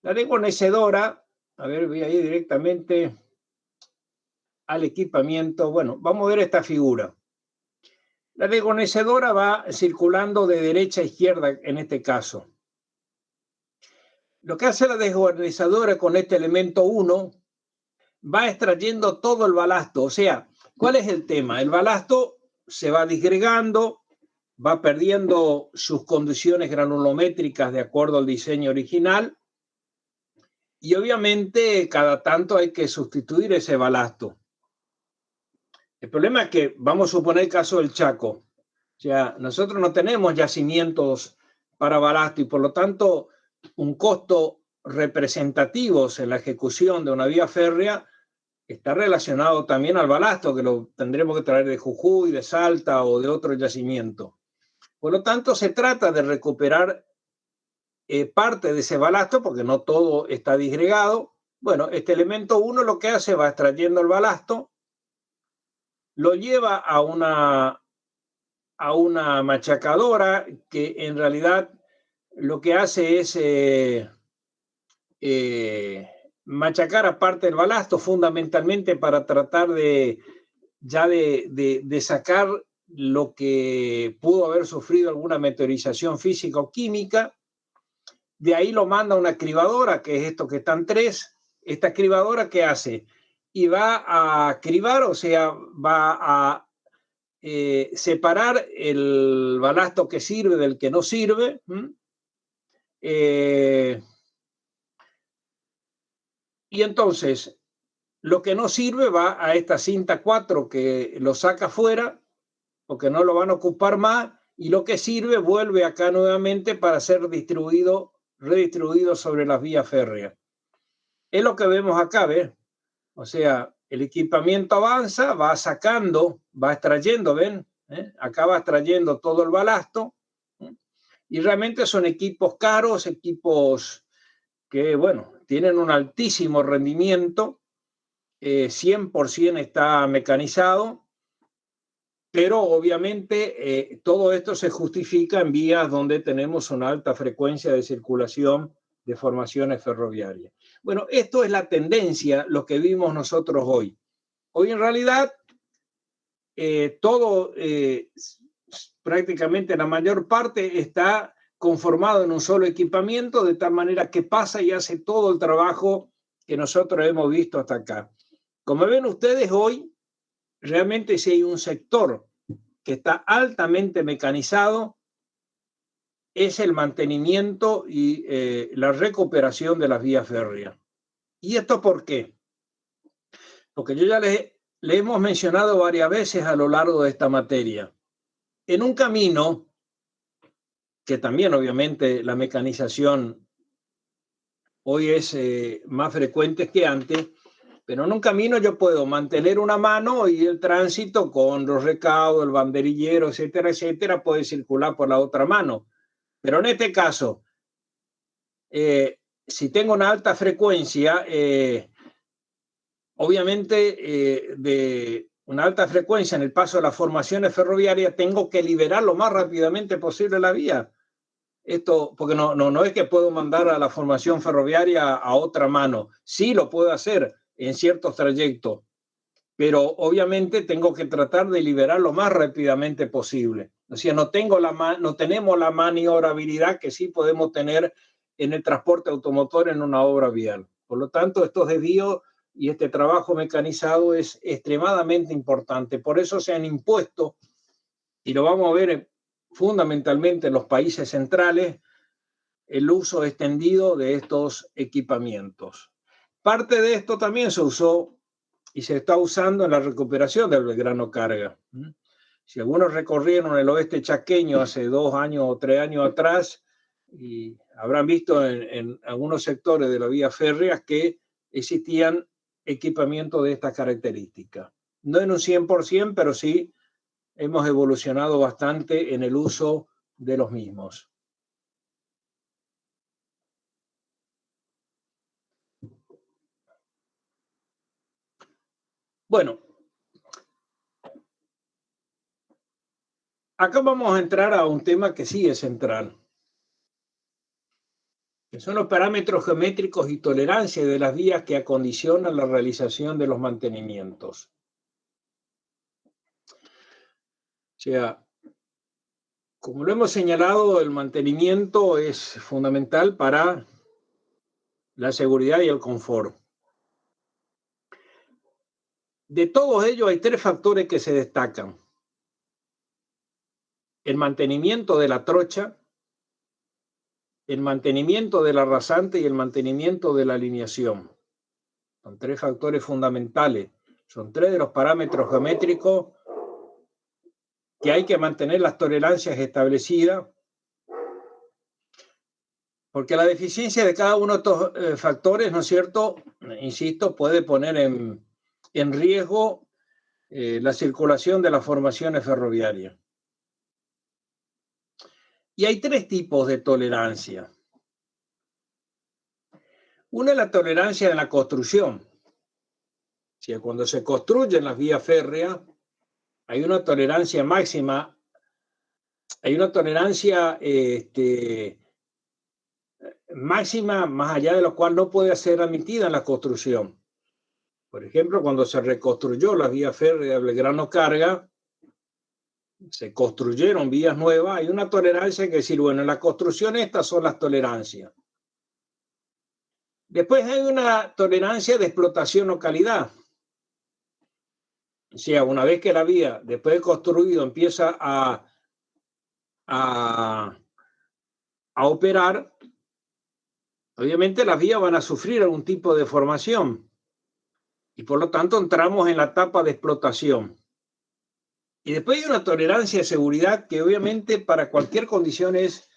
La desguanecedora, a ver, voy a ir directamente al equipamiento. Bueno, vamos a ver esta figura. La desguanecedora va circulando de derecha a izquierda en este caso. Lo que hace la desguanecedora con este elemento 1 va extrayendo todo el balasto. O sea, ¿cuál es el tema? El balasto se va disgregando, va perdiendo sus condiciones granulométricas de acuerdo al diseño original y obviamente cada tanto hay que sustituir ese balasto. El problema es que vamos a suponer el caso del Chaco. O sea, nosotros no tenemos yacimientos para balasto y por lo tanto un costo representativo en la ejecución de una vía férrea está relacionado también al balasto, que lo tendremos que traer de Jujuy, de Salta o de otro yacimiento. Por lo tanto, se trata de recuperar parte de ese balasto, porque no todo está disgregado. Bueno, este elemento 1 lo que hace va extrayendo el balasto, lo lleva a una machacadora que en realidad lo que hace es machacar aparte del balasto, fundamentalmente para tratar de sacar lo que pudo haber sufrido alguna meteorización física o química. De ahí lo manda a una cribadora, que es esto que están tres. Esta cribadora, ¿qué hace? Y va a cribar, o sea, va a separar el balasto que sirve del que no sirve. Y entonces, lo que no sirve va a esta cinta 4 que lo saca fuera, porque no lo van a ocupar más, y lo que sirve vuelve acá nuevamente para ser redistribuido sobre las vías férreas. Es lo que vemos acá, ¿ves? O sea, el equipamiento avanza, va sacando, va extrayendo, ¿ven? Acá va extrayendo todo el balasto, y realmente son equipos caros, equipos que, bueno, tienen un altísimo rendimiento, 100% está mecanizado, pero obviamente todo esto se justifica en vías donde tenemos una alta frecuencia de circulación de formaciones ferroviarias. Bueno, esto es la tendencia, lo que vimos nosotros hoy. Hoy en realidad todo, prácticamente la mayor parte está conformado en un solo equipamiento, de tal manera que pasa y hace todo el trabajo que nosotros hemos visto hasta acá. Como ven ustedes hoy, realmente si hay un sector que está altamente mecanizado, es el mantenimiento y la recuperación de las vías férreas. ¿Y esto por qué? Porque yo ya le hemos mencionado varias veces a lo largo de esta materia. En un camino, que también obviamente la mecanización hoy es más frecuente que antes, pero en un camino yo puedo mantener una mano y el tránsito con los recaudos, el banderillero, etcétera, etcétera, puede circular por la otra mano. Pero en este caso, si tengo una alta frecuencia, obviamente de una alta frecuencia en el paso de las formaciones ferroviarias, tengo que liberar lo más rápidamente posible la vía. Esto, porque no es que puedo mandar a la formación ferroviaria a otra mano. Sí lo puedo hacer en ciertos trayectos, pero obviamente tengo que tratar de liberar lo más rápidamente posible. O sea, no tenemos la maniobrabilidad que sí podemos tener en el transporte automotor en una obra vial. Por lo tanto, estos desvíos y este trabajo mecanizado es extremadamente importante. Por eso se han impuesto, y lo vamos a ver fundamentalmente en los países centrales, el uso extendido de estos equipamientos. Parte de esto también se usó y se está usando en la recuperación del Belgrano Carga. Si algunos recorrieron el oeste chaqueño hace 2 años o 3 años atrás, y habrán visto en algunos sectores de la vía férrea que existían equipamientos de estas características. No en un 100%, pero sí hemos evolucionado bastante en el uso de los mismos. Bueno, acá vamos a entrar a un tema que sí es central. que son los parámetros geométricos y tolerancia de las vías que acondicionan la realización de los mantenimientos. O sea, como lo hemos señalado, el mantenimiento es fundamental para la seguridad y el confort. De todos ellos hay tres factores que se destacan: el mantenimiento de la trocha, el mantenimiento de la rasante y el mantenimiento de la alineación. Son tres factores fundamentales. Son tres de los parámetros geométricos que hay que mantener las tolerancias establecidas, porque la deficiencia de cada uno de estos factores, ¿no es cierto?, insisto, puede poner en riesgo la circulación de las formaciones ferroviarias. Y hay tres tipos de tolerancia. Una es la tolerancia en la construcción. O sea, cuando se construyen las vías férreas, hay una tolerancia máxima, hay una tolerancia máxima más allá de lo cual no puede ser admitida en la construcción. Por ejemplo, cuando se reconstruyó las vías férreas de Belgrano Carga, se construyeron vías nuevas, hay una tolerancia que decir, bueno, en la construcción estas son las tolerancias. Después hay una tolerancia de explotación o calidad. O sea, una vez que la vía, después de construido, empieza a operar, obviamente las vías van a sufrir algún tipo de deformación y por lo tanto entramos en la etapa de explotación. Y después hay una tolerancia de seguridad que obviamente para cualquier condición es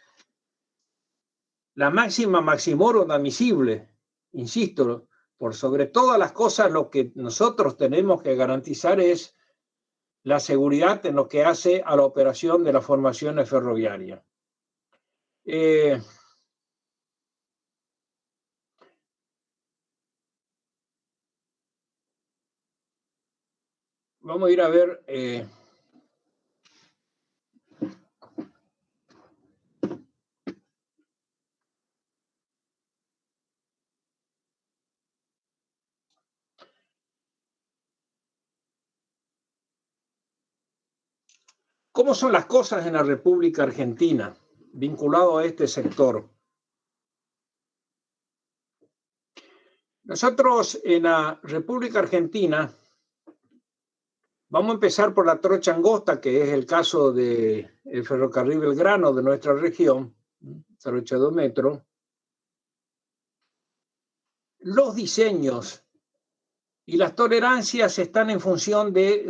la máxima maximorum admisible. Insisto, por sobre todas las cosas lo que nosotros tenemos que garantizar es la seguridad en lo que hace a la operación de las formaciones ferroviarias. Vamos a ir a ver cómo son las cosas en la República Argentina vinculado a este sector. Nosotros en la República Argentina vamos a empezar por la trocha angosta, que es el caso del ferrocarril Belgrano de nuestra región, trocha de 2 metros. Los diseños y las tolerancias están en función de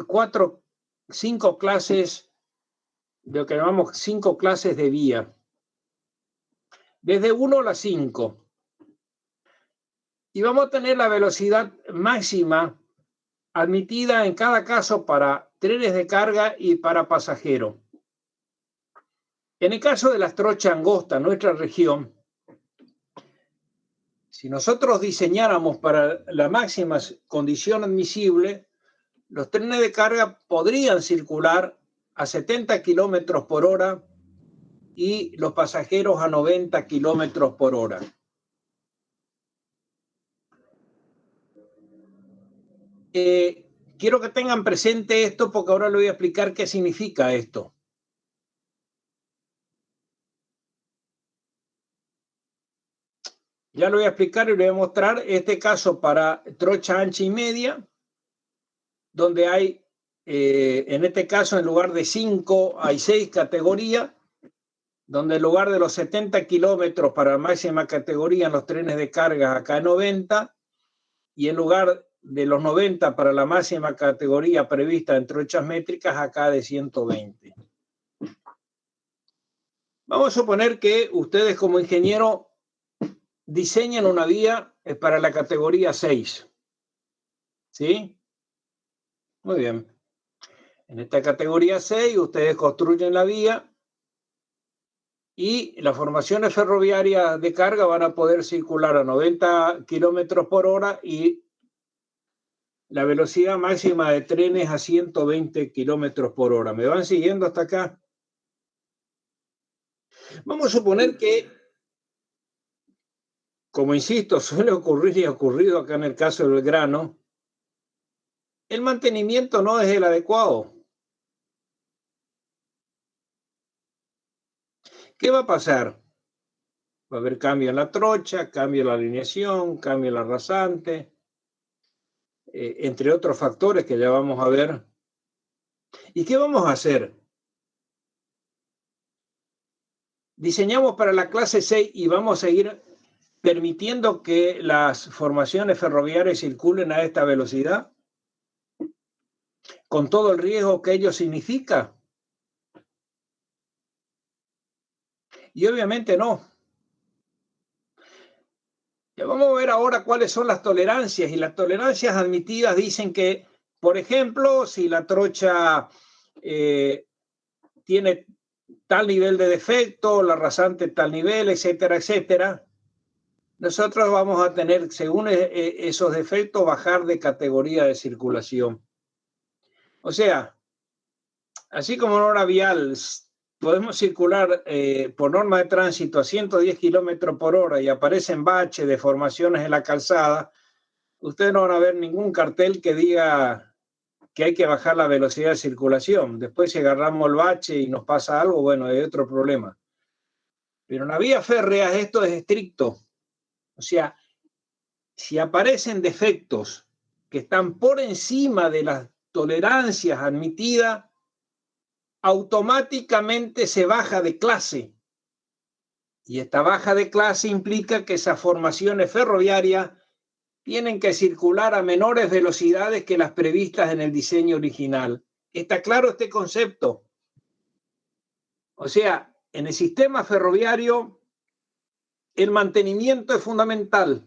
5 clases, de lo que llamamos 5 clases de vía, desde 1 a la 5. Y vamos a tener la velocidad máxima admitida en cada caso para trenes de carga y para pasajeros. En el caso de las trochas angostas, nuestra región, si nosotros diseñáramos para la máxima condición admisible, los trenes de carga podrían circular a 70 kilómetros por hora y los pasajeros a 90 kilómetros por hora. Quiero que tengan presente esto porque ahora les voy a explicar qué significa esto. Ya lo voy a explicar y le voy a mostrar este caso para trocha ancha y media, donde hay, en este caso, en lugar de 5, hay 6 categorías, donde en lugar de los 70 kilómetros para la máxima categoría en los trenes de carga, acá hay 90, y en lugar de los 90 para la máxima categoría prevista en trochas métricas, acá de 120. Vamos a suponer que ustedes como ingeniero diseñan una vía para la categoría 6. ¿Sí? Muy bien. En esta categoría 6 ustedes construyen la vía y las formaciones ferroviarias de carga van a poder circular a 90 kilómetros por hora y la velocidad máxima de trenes a 120 kilómetros por hora. ¿Me van siguiendo hasta acá? Vamos a suponer que como insisto, suele ocurrir y ha ocurrido acá en el caso del grano, el mantenimiento no es el adecuado. ¿Qué va a pasar? Va a haber cambio en la trocha, cambio en la alineación, cambio en la rasante, entre otros factores que ya vamos a ver. ¿Y qué vamos a hacer? Diseñamos para la clase 6 y vamos a seguir permitiendo que las formaciones ferroviarias circulen a esta velocidad, con todo el riesgo que ello significa. Y obviamente no. Ya vamos a ver ahora cuáles son las tolerancias, y las tolerancias admitidas dicen que, por ejemplo, si la trocha tiene tal nivel de defecto, la rasante tal nivel, etcétera, etcétera, nosotros vamos a tener, según esos defectos, bajar de categoría de circulación. O sea, así como en hora vial podemos circular por norma de tránsito a 110 kilómetros por hora y aparecen baches, deformaciones en la calzada, ustedes no van a ver ningún cartel que diga que hay que bajar la velocidad de circulación. Después, si agarramos el bache y nos pasa algo, bueno, hay otro problema. Pero en la vía férrea esto es estricto. O sea, si aparecen defectos que están por encima de las tolerancias admitidas, automáticamente se baja de clase. Y esta baja de clase implica que esas formaciones ferroviarias tienen que circular a menores velocidades que las previstas en el diseño original. ¿Está claro este concepto? O sea, en el sistema ferroviario el mantenimiento es fundamental.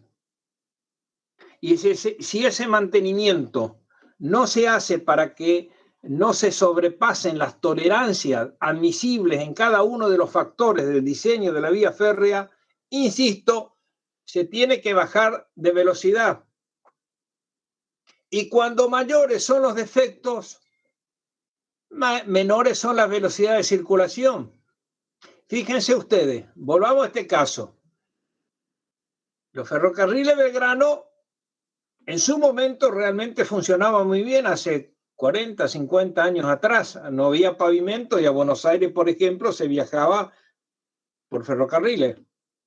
Y si ese mantenimiento no se hace para que no se sobrepasen las tolerancias admisibles en cada uno de los factores del diseño de la vía férrea, insisto, se tiene que bajar de velocidad. Y cuando mayores son los defectos, menores son las velocidades de circulación. Fíjense ustedes, volvamos a este caso. Los ferrocarriles Belgrano en su momento realmente funcionaban muy bien hace 40, 50 años atrás. No había pavimento y a Buenos Aires, por ejemplo, se viajaba por ferrocarriles.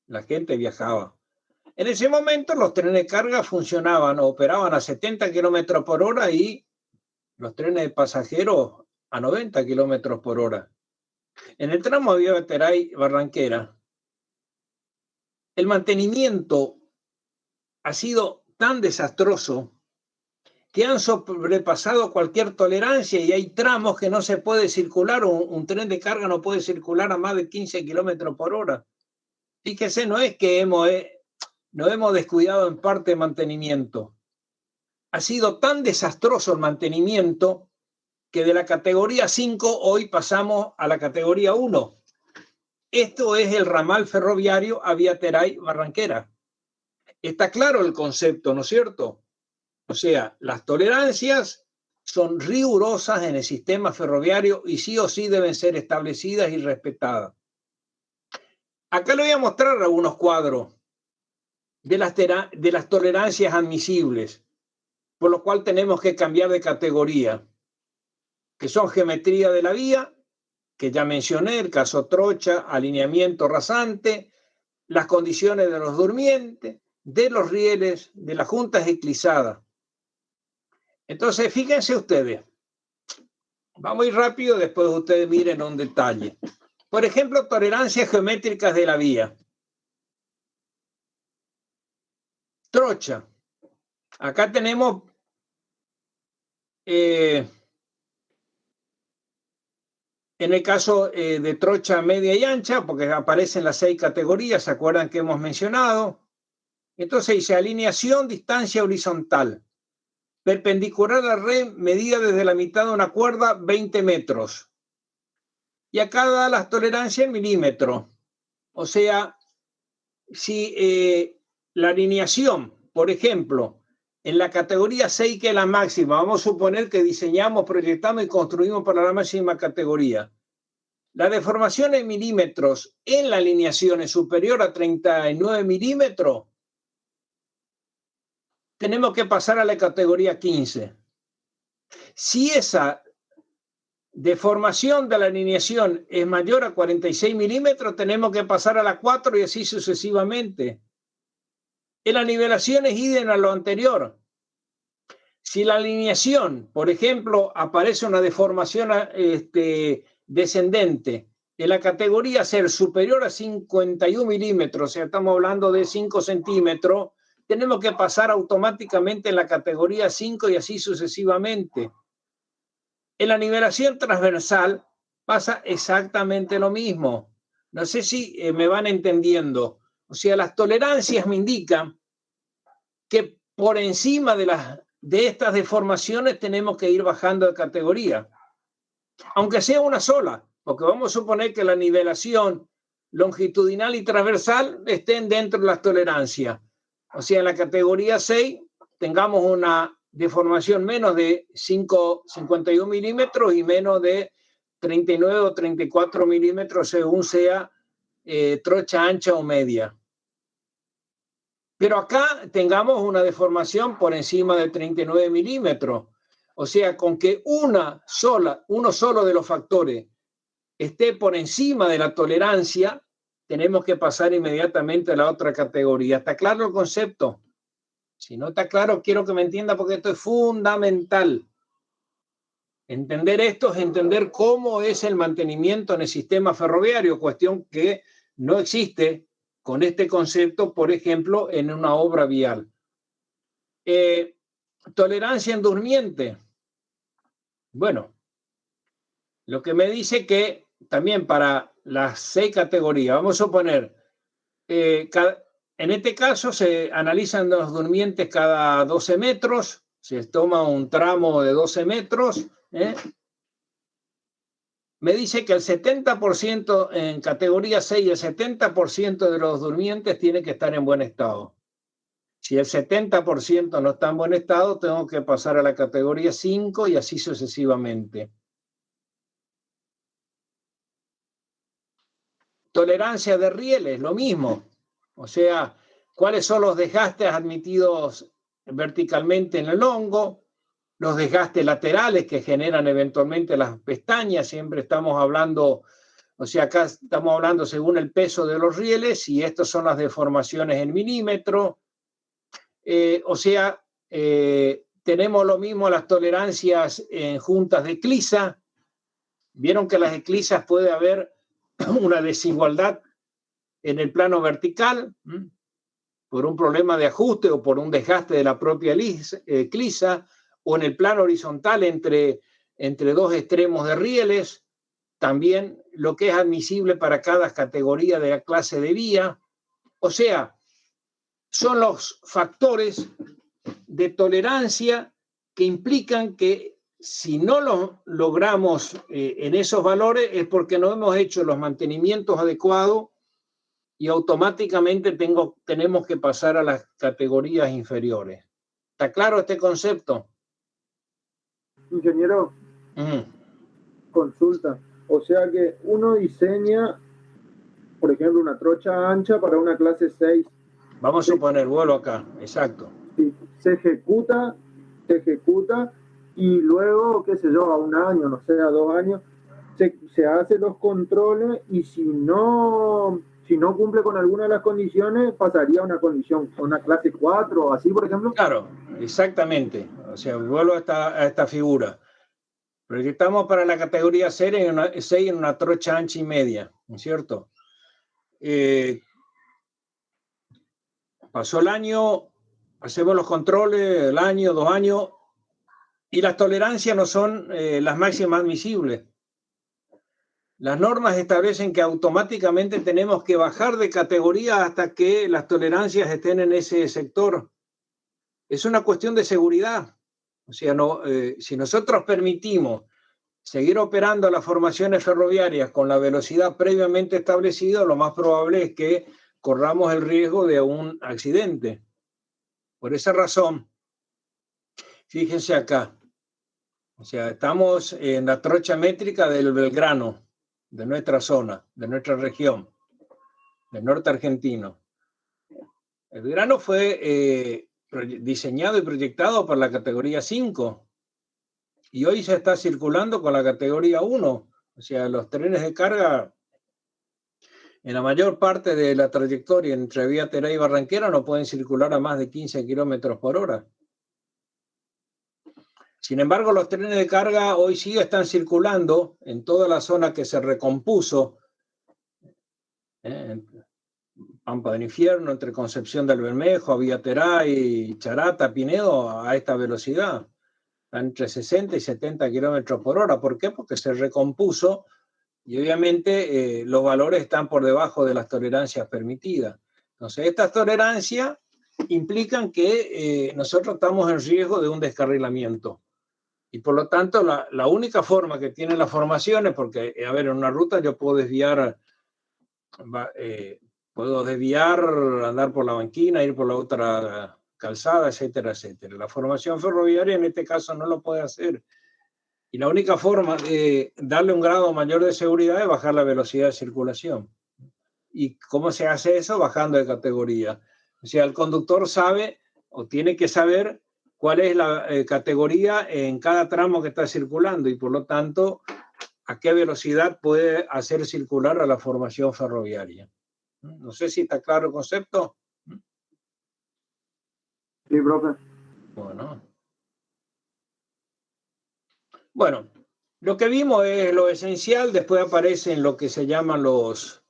La gente viajaba. En ese momento los trenes de carga funcionaban, operaban a 70 kilómetros por hora y los trenes de pasajeros a 90 kilómetros por hora. En el tramo Aviateray-Barranquera, el mantenimiento ha sido tan desastroso que han sobrepasado cualquier tolerancia y hay tramos que no se puede circular, un tren de carga no puede circular a más de 15 kilómetros por hora. Fíjese, no es que nos hemos descuidado en parte de mantenimiento. Ha sido tan desastroso el mantenimiento que de la categoría 5 hoy pasamos a la categoría 1. Esto es el ramal ferroviario Aviateray-Barranquera. Está claro el concepto, ¿no es cierto? O sea, las tolerancias son rigurosas en el sistema ferroviario y sí o sí deben ser establecidas y respetadas. Acá le voy a mostrar algunos cuadros de las tolerancias admisibles, por lo cual tenemos que cambiar de categoría, que son geometría de la vía, que ya mencioné, el caso trocha, alineamiento rasante, las condiciones de los durmientes, de los rieles, de las juntas eclisadas. Entonces, fíjense ustedes, vamos a ir rápido, después ustedes miren un detalle. Por ejemplo, tolerancias geométricas de la vía. Trocha. Acá tenemos en el caso de trocha media y ancha, porque aparecen las 6 categorías, ¿se acuerdan que hemos mencionado? Entonces dice alineación, distancia horizontal. Perpendicular a la red, medida desde la mitad de una cuerda, 20 metros. Y acá da las tolerancias en milímetros. O sea, si la alineación, por ejemplo, en la categoría 6, que es la máxima, vamos a suponer que diseñamos, proyectamos y construimos para la máxima categoría. La deformación en milímetros en la alineación es superior a 39 milímetros, tenemos que pasar a la categoría 15. Si esa deformación de la alineación es mayor a 46 milímetros, tenemos que pasar a la 4 y así sucesivamente. En la nivelación es idem a lo anterior. Si la alineación, por ejemplo, aparece una deformación descendente en la categoría ser superior a 51 milímetros, o sea, estamos hablando de 5 centímetros, tenemos que pasar automáticamente en la categoría 5 y así sucesivamente. En la nivelación transversal pasa exactamente lo mismo. No sé si me van entendiendo. O sea, las tolerancias me indican que por encima de estas deformaciones tenemos que ir bajando de categoría, aunque sea una sola, porque vamos a suponer que la nivelación longitudinal y transversal estén dentro de las tolerancias. O sea, en la categoría 6 tengamos una deformación menos de 51 milímetros y menos de 39 o 34 milímetros según sea trocha ancha o media. Pero acá tengamos una deformación por encima de 39 milímetros. O sea, con que uno solo de los factores esté por encima de la tolerancia, tenemos que pasar inmediatamente a la otra categoría. ¿Está claro el concepto? Si no está claro, quiero que me entienda porque esto es fundamental. Entender esto es entender cómo es el mantenimiento en el sistema ferroviario, cuestión que no existe con este concepto, por ejemplo, en una obra vial. Tolerancia en durmiente. Bueno, lo que me dice que también para las 6 categorías, vamos a suponer, en este caso se analizan los durmientes cada 12 metros, se toma un tramo de 12 metros, me dice que el 70% en categoría 6, el 70% de los durmientes tiene que estar en buen estado. Si el 70% no está en buen estado, tengo que pasar a la categoría 5 y así sucesivamente. Tolerancia de rieles, lo mismo. O sea, cuáles son los desgastes admitidos verticalmente en el hongo, los desgastes laterales que generan eventualmente las pestañas, siempre estamos hablando, o sea, acá estamos hablando según el peso de los rieles y estas son las deformaciones en milímetro. Tenemos lo mismo las tolerancias en juntas de clisa. Vieron que las eclisas puede haber una desigualdad en el plano vertical por un problema de ajuste o por un desgaste de la propia clisa, o en el plano horizontal entre dos extremos de rieles, también lo que es admisible para cada categoría de la clase de vía. O sea, son los factores de tolerancia que implican que si no lo logramos en esos valores es porque no hemos hecho los mantenimientos adecuados y automáticamente tenemos que pasar a las categorías inferiores. ¿Está claro este concepto? Ingeniero, consulta. O sea que uno diseña, por ejemplo, una trocha ancha para una clase 6. Vamos a suponer, vuelo acá, exacto. Sí, se ejecuta y luego, qué sé yo, a un año, no sé, a 2 años, se hacen los controles y si no cumple con alguna de las condiciones, pasaría a una condición, una clase 4 o así, por ejemplo. Claro, exactamente. O sea, vuelvo a esta figura. Proyectamos para la categoría 6 en una trocha ancha y media, ¿no es cierto? Pasó el año, hacemos los controles, el año, 2 años, y las tolerancias no son las máximas admisibles. Las normas establecen que automáticamente tenemos que bajar de categoría hasta que las tolerancias estén en ese sector. Es una cuestión de seguridad. O sea, si nosotros permitimos seguir operando las formaciones ferroviarias con la velocidad previamente establecida, lo más probable es que corramos el riesgo de un accidente. Por esa razón, fíjense acá. O sea, estamos en la trocha métrica del Belgrano, de nuestra zona, de nuestra región, del norte argentino. El Belgrano fue diseñado y proyectado para la categoría 5. Y hoy se está circulando con la categoría 1. O sea, los trenes de carga, en la mayor parte de la trayectoria entre Villa Terá y Barranquera, no pueden circular a más de 15 kilómetros por hora. Sin embargo, los trenes de carga hoy sí están circulando en toda la zona que se recompuso, en Pampa del Infierno, entre Concepción del Bermejo, Villa Terá y Charata, Pinedo, a esta velocidad, entre 60 y 70 kilómetros por hora. ¿Por qué? Porque se recompuso y obviamente los valores están por debajo de las tolerancias permitidas. Entonces, estas tolerancias implican que nosotros estamos en riesgo de un descarrilamiento. Y por lo tanto, la única forma que tienen las formaciones, porque, a ver, en una ruta yo puedo desviar, andar por la banquina, ir por la otra calzada, etcétera, etcétera. La formación ferroviaria en este caso no lo puede hacer. Y la única forma de darle un grado mayor de seguridad es bajar la velocidad de circulación. ¿Y cómo se hace eso? Bajando de categoría. O sea, el conductor sabe o tiene que saber cuál es la categoría en cada tramo que está circulando y por lo tanto a qué velocidad puede hacer circular a la formación ferroviaria. No sé si está claro el concepto. Sí, profe. Bueno, lo que vimos es lo esencial, después aparecen lo que se llaman los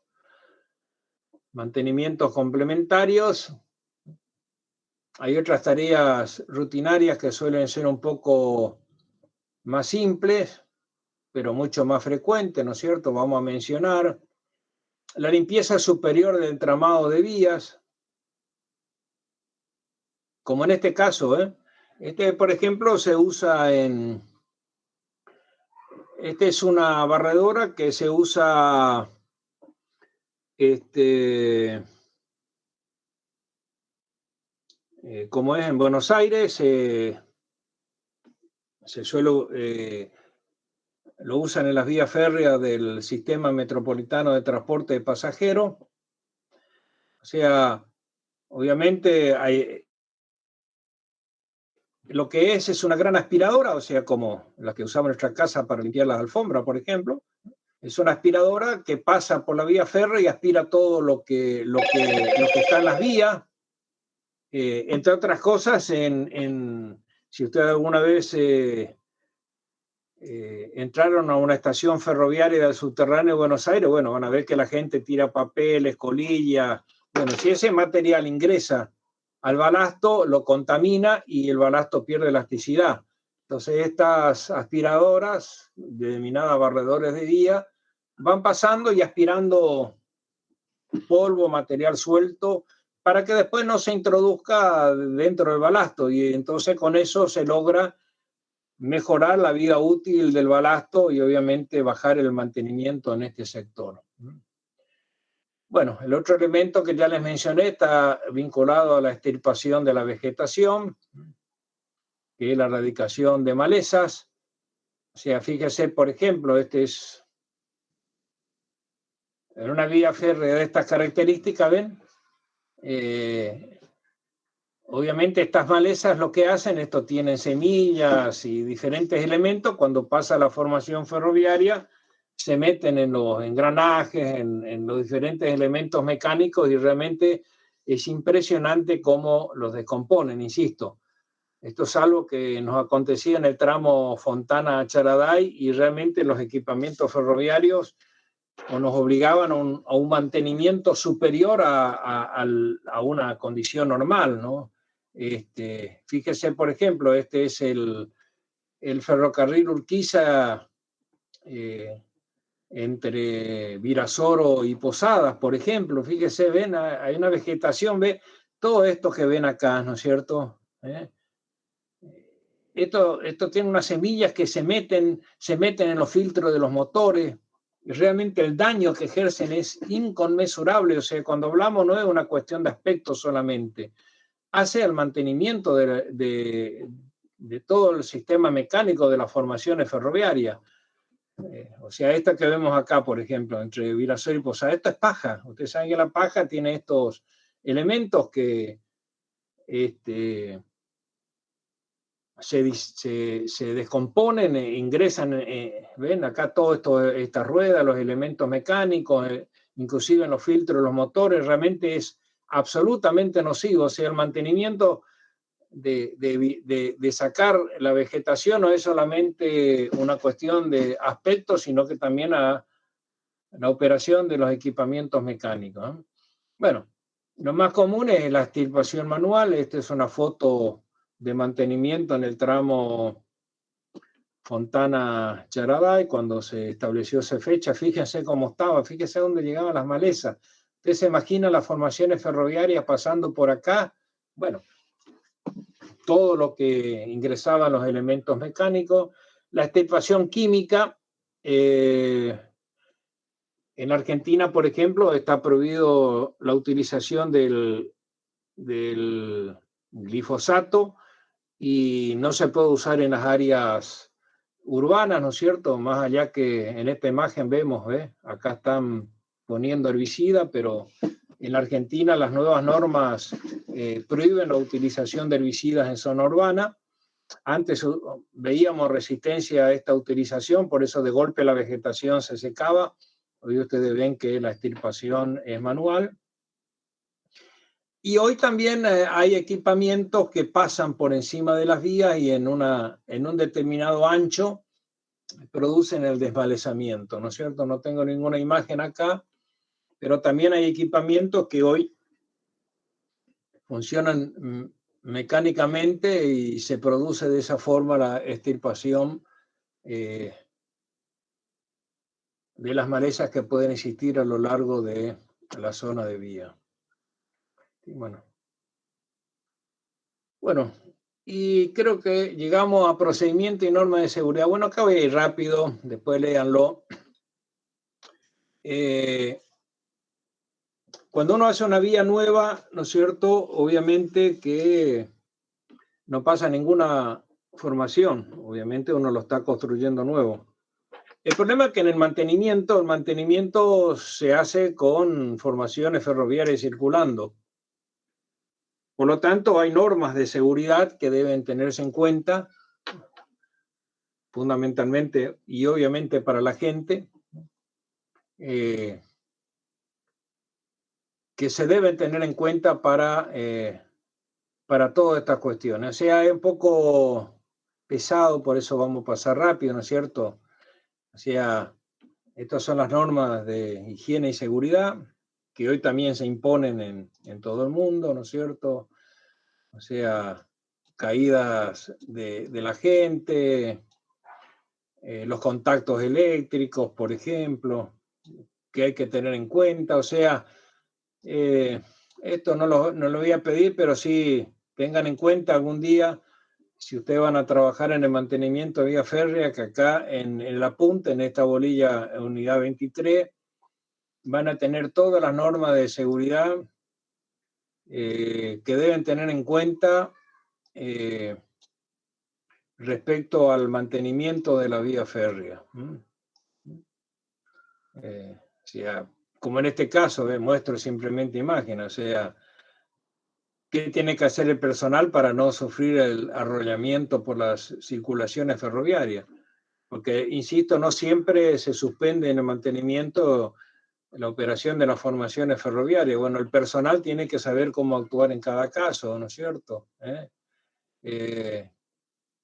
mantenimientos complementarios. Hay otras tareas rutinarias que suelen ser un poco más simples, pero mucho más frecuentes, ¿no es cierto? Vamos a mencionar la limpieza superior del entramado de vías, como en este caso, por ejemplo, se usa es una barredora que se usa, como es en Buenos Aires, se suele, lo usan en las vías férreas del sistema metropolitano de transporte de pasajeros. O sea, obviamente lo que es una gran aspiradora, o sea, como la que usamos en nuestra casa para limpiar las alfombras, por ejemplo. Es una aspiradora que pasa por la vía férrea y aspira todo lo que está en las vías. Entre otras cosas, si ustedes alguna vez entraron a una estación ferroviaria del subterráneo de Buenos Aires, bueno, van a ver que la gente tira papeles, colillas. Bueno, si ese material ingresa al balasto, lo contamina y el balasto pierde elasticidad. Entonces, estas aspiradoras, denominadas barredores de vía, van pasando y aspirando polvo, material suelto, para que después no se introduzca dentro del balasto. Y entonces con eso se logra mejorar la vida útil del balasto y obviamente bajar el mantenimiento en este sector. Bueno, el otro elemento que ya les mencioné está vinculado a la extirpación de la vegetación, que es la erradicación de malezas. O sea, fíjese, por ejemplo, es en una vía férrea de estas características, ¿ven? Obviamente estas malezas lo que hacen, esto tienen semillas y diferentes elementos, cuando pasa la formación ferroviaria, se meten en los engranajes, en los diferentes elementos mecánicos y realmente es impresionante cómo los descomponen, insisto. Esto es algo que nos acontecía en el tramo Fontana-Charaday y realmente los equipamientos ferroviarios o nos obligaban a un mantenimiento superior a una condición normal, ¿no? Fíjese, por ejemplo, este es el ferrocarril Urquiza entre Virasoro y Posadas, por ejemplo. Fíjese, ven, hay una vegetación, ve, todo esto que ven acá, ¿no es cierto? Esto tiene unas semillas que se meten en los filtros de los motores. Y realmente el daño que ejercen es inconmensurable. O sea, cuando hablamos no es una cuestión de aspecto solamente. Hace el mantenimiento de todo el sistema mecánico de las formaciones ferroviarias. O sea, esta que vemos acá, por ejemplo, entre Virasoro y Posada, esto es paja. Ustedes saben que la paja tiene estos elementos que se descomponen, ingresan, ven acá todo esto, esta rueda, los elementos mecánicos, inclusive en los filtros, los motores, realmente es absolutamente nocivo. O sea, el mantenimiento de sacar la vegetación no es solamente una cuestión de aspecto, sino que también a la operación de los equipamientos mecánicos, ¿eh? Bueno, lo más común es la extirpación manual. Esta es una foto de mantenimiento en el tramo Fontana-Yaraday, cuando se estableció esa fecha. Fíjense cómo estaba, fíjense dónde llegaban las malezas. Usted se imagina las formaciones ferroviarias pasando por acá. Bueno, todo lo que ingresaban los elementos mecánicos. La extirpación química, en Argentina, por ejemplo, está prohibido la utilización del glifosato y no se puede usar en las áreas urbanas, ¿no es cierto? Más allá que en esta imagen vemos, acá están poniendo herbicida, pero en la Argentina las nuevas normas prohíben la utilización de herbicidas en zona urbana. Antes veíamos resistencia a esta utilización, por eso de golpe la vegetación se secaba. Hoy ustedes ven que la extirpación es manual. Y hoy también hay equipamientos que pasan por encima de las vías y en un determinado ancho producen el desmalezamiento, ¿no es cierto? No tengo ninguna imagen acá, pero también hay equipamientos que hoy funcionan mecánicamente y se produce de esa forma la extirpación de las malezas que pueden existir a lo largo de la zona de vía. Y bueno, y creo que llegamos a procedimiento y normas de seguridad. Bueno, acá voy a ir rápido, después léanlo. Cuando uno hace una vía nueva, ¿no es cierto? Obviamente que no pasa ninguna formación, obviamente uno lo está construyendo nuevo. El problema es que en el mantenimiento se hace con formaciones ferroviarias circulando. Por lo tanto, hay normas de seguridad que deben tenerse en cuenta, fundamentalmente y obviamente para la gente, que se deben tener en cuenta para todas estas cuestiones. O sea, es un poco pesado, por eso vamos a pasar rápido, ¿no es cierto? O sea, estas son las normas de higiene y seguridad que hoy también se imponen en todo el mundo, ¿no es cierto? O sea, caídas de la gente, los contactos eléctricos, por ejemplo, que hay que tener en cuenta. O sea, esto no lo voy a pedir, pero sí tengan en cuenta algún día, si ustedes van a trabajar en el mantenimiento de vía férrea, que acá en la punta, en esta bolilla unidad 23, van a tener todas las normas de seguridad que deben tener en cuenta respecto al mantenimiento de la vía férrea. O sea, como en este caso, muestro simplemente imágenes, o sea, ¿qué tiene que hacer el personal para no sufrir el arrollamiento por las circulaciones ferroviarias? Porque, insisto, no siempre se suspende en el mantenimiento la operación de las formaciones ferroviarias. Bueno, el personal tiene que saber cómo actuar en cada caso, ¿no es cierto? O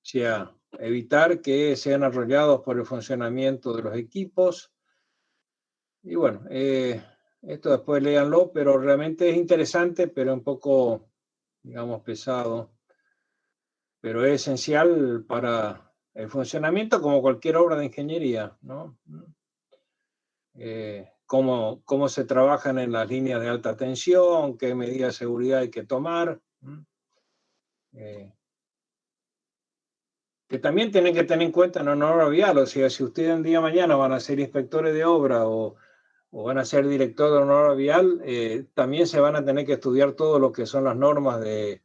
sea, evitar que sean arrollados por el funcionamiento de los equipos. Y bueno, esto después léanlo, pero realmente es interesante, pero un poco, digamos, pesado. Pero es esencial para el funcionamiento como cualquier obra de ingeniería, ¿no? Cómo se trabajan en las líneas de alta tensión, qué medidas de seguridad hay que tomar. Que también tienen que tener en cuenta en una obra vial, o sea, si ustedes un día de mañana van a ser inspectores de obra o van a ser director de una obra vial, también se van a tener que estudiar todo lo que son las normas de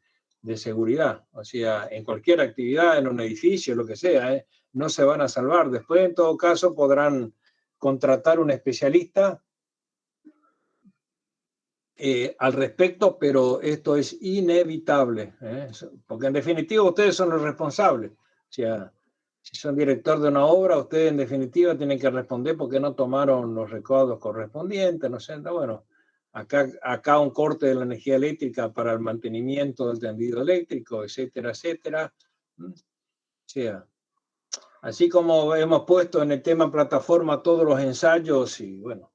seguridad. O sea, en cualquier actividad, en un edificio, lo que sea, no se van a salvar. Después, en todo caso, podrán contratar un especialista al respecto, pero esto es inevitable, porque en definitiva ustedes son los responsables. O sea, si son director de una obra, ustedes en definitiva tienen que responder porque no tomaron los recaudos correspondientes, no sé, bueno, acá un corte de la energía eléctrica para el mantenimiento del tendido eléctrico, etcétera, etcétera. O sea, así como hemos puesto en el tema plataforma todos los ensayos y bueno,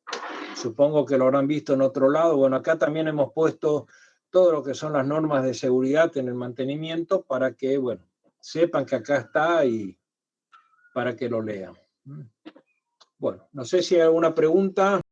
supongo que lo habrán visto en otro lado. Bueno, acá también hemos puesto todo lo que son las normas de seguridad en el mantenimiento para que, bueno, sepan que acá está y para que lo lean. Bueno, no sé si hay alguna pregunta.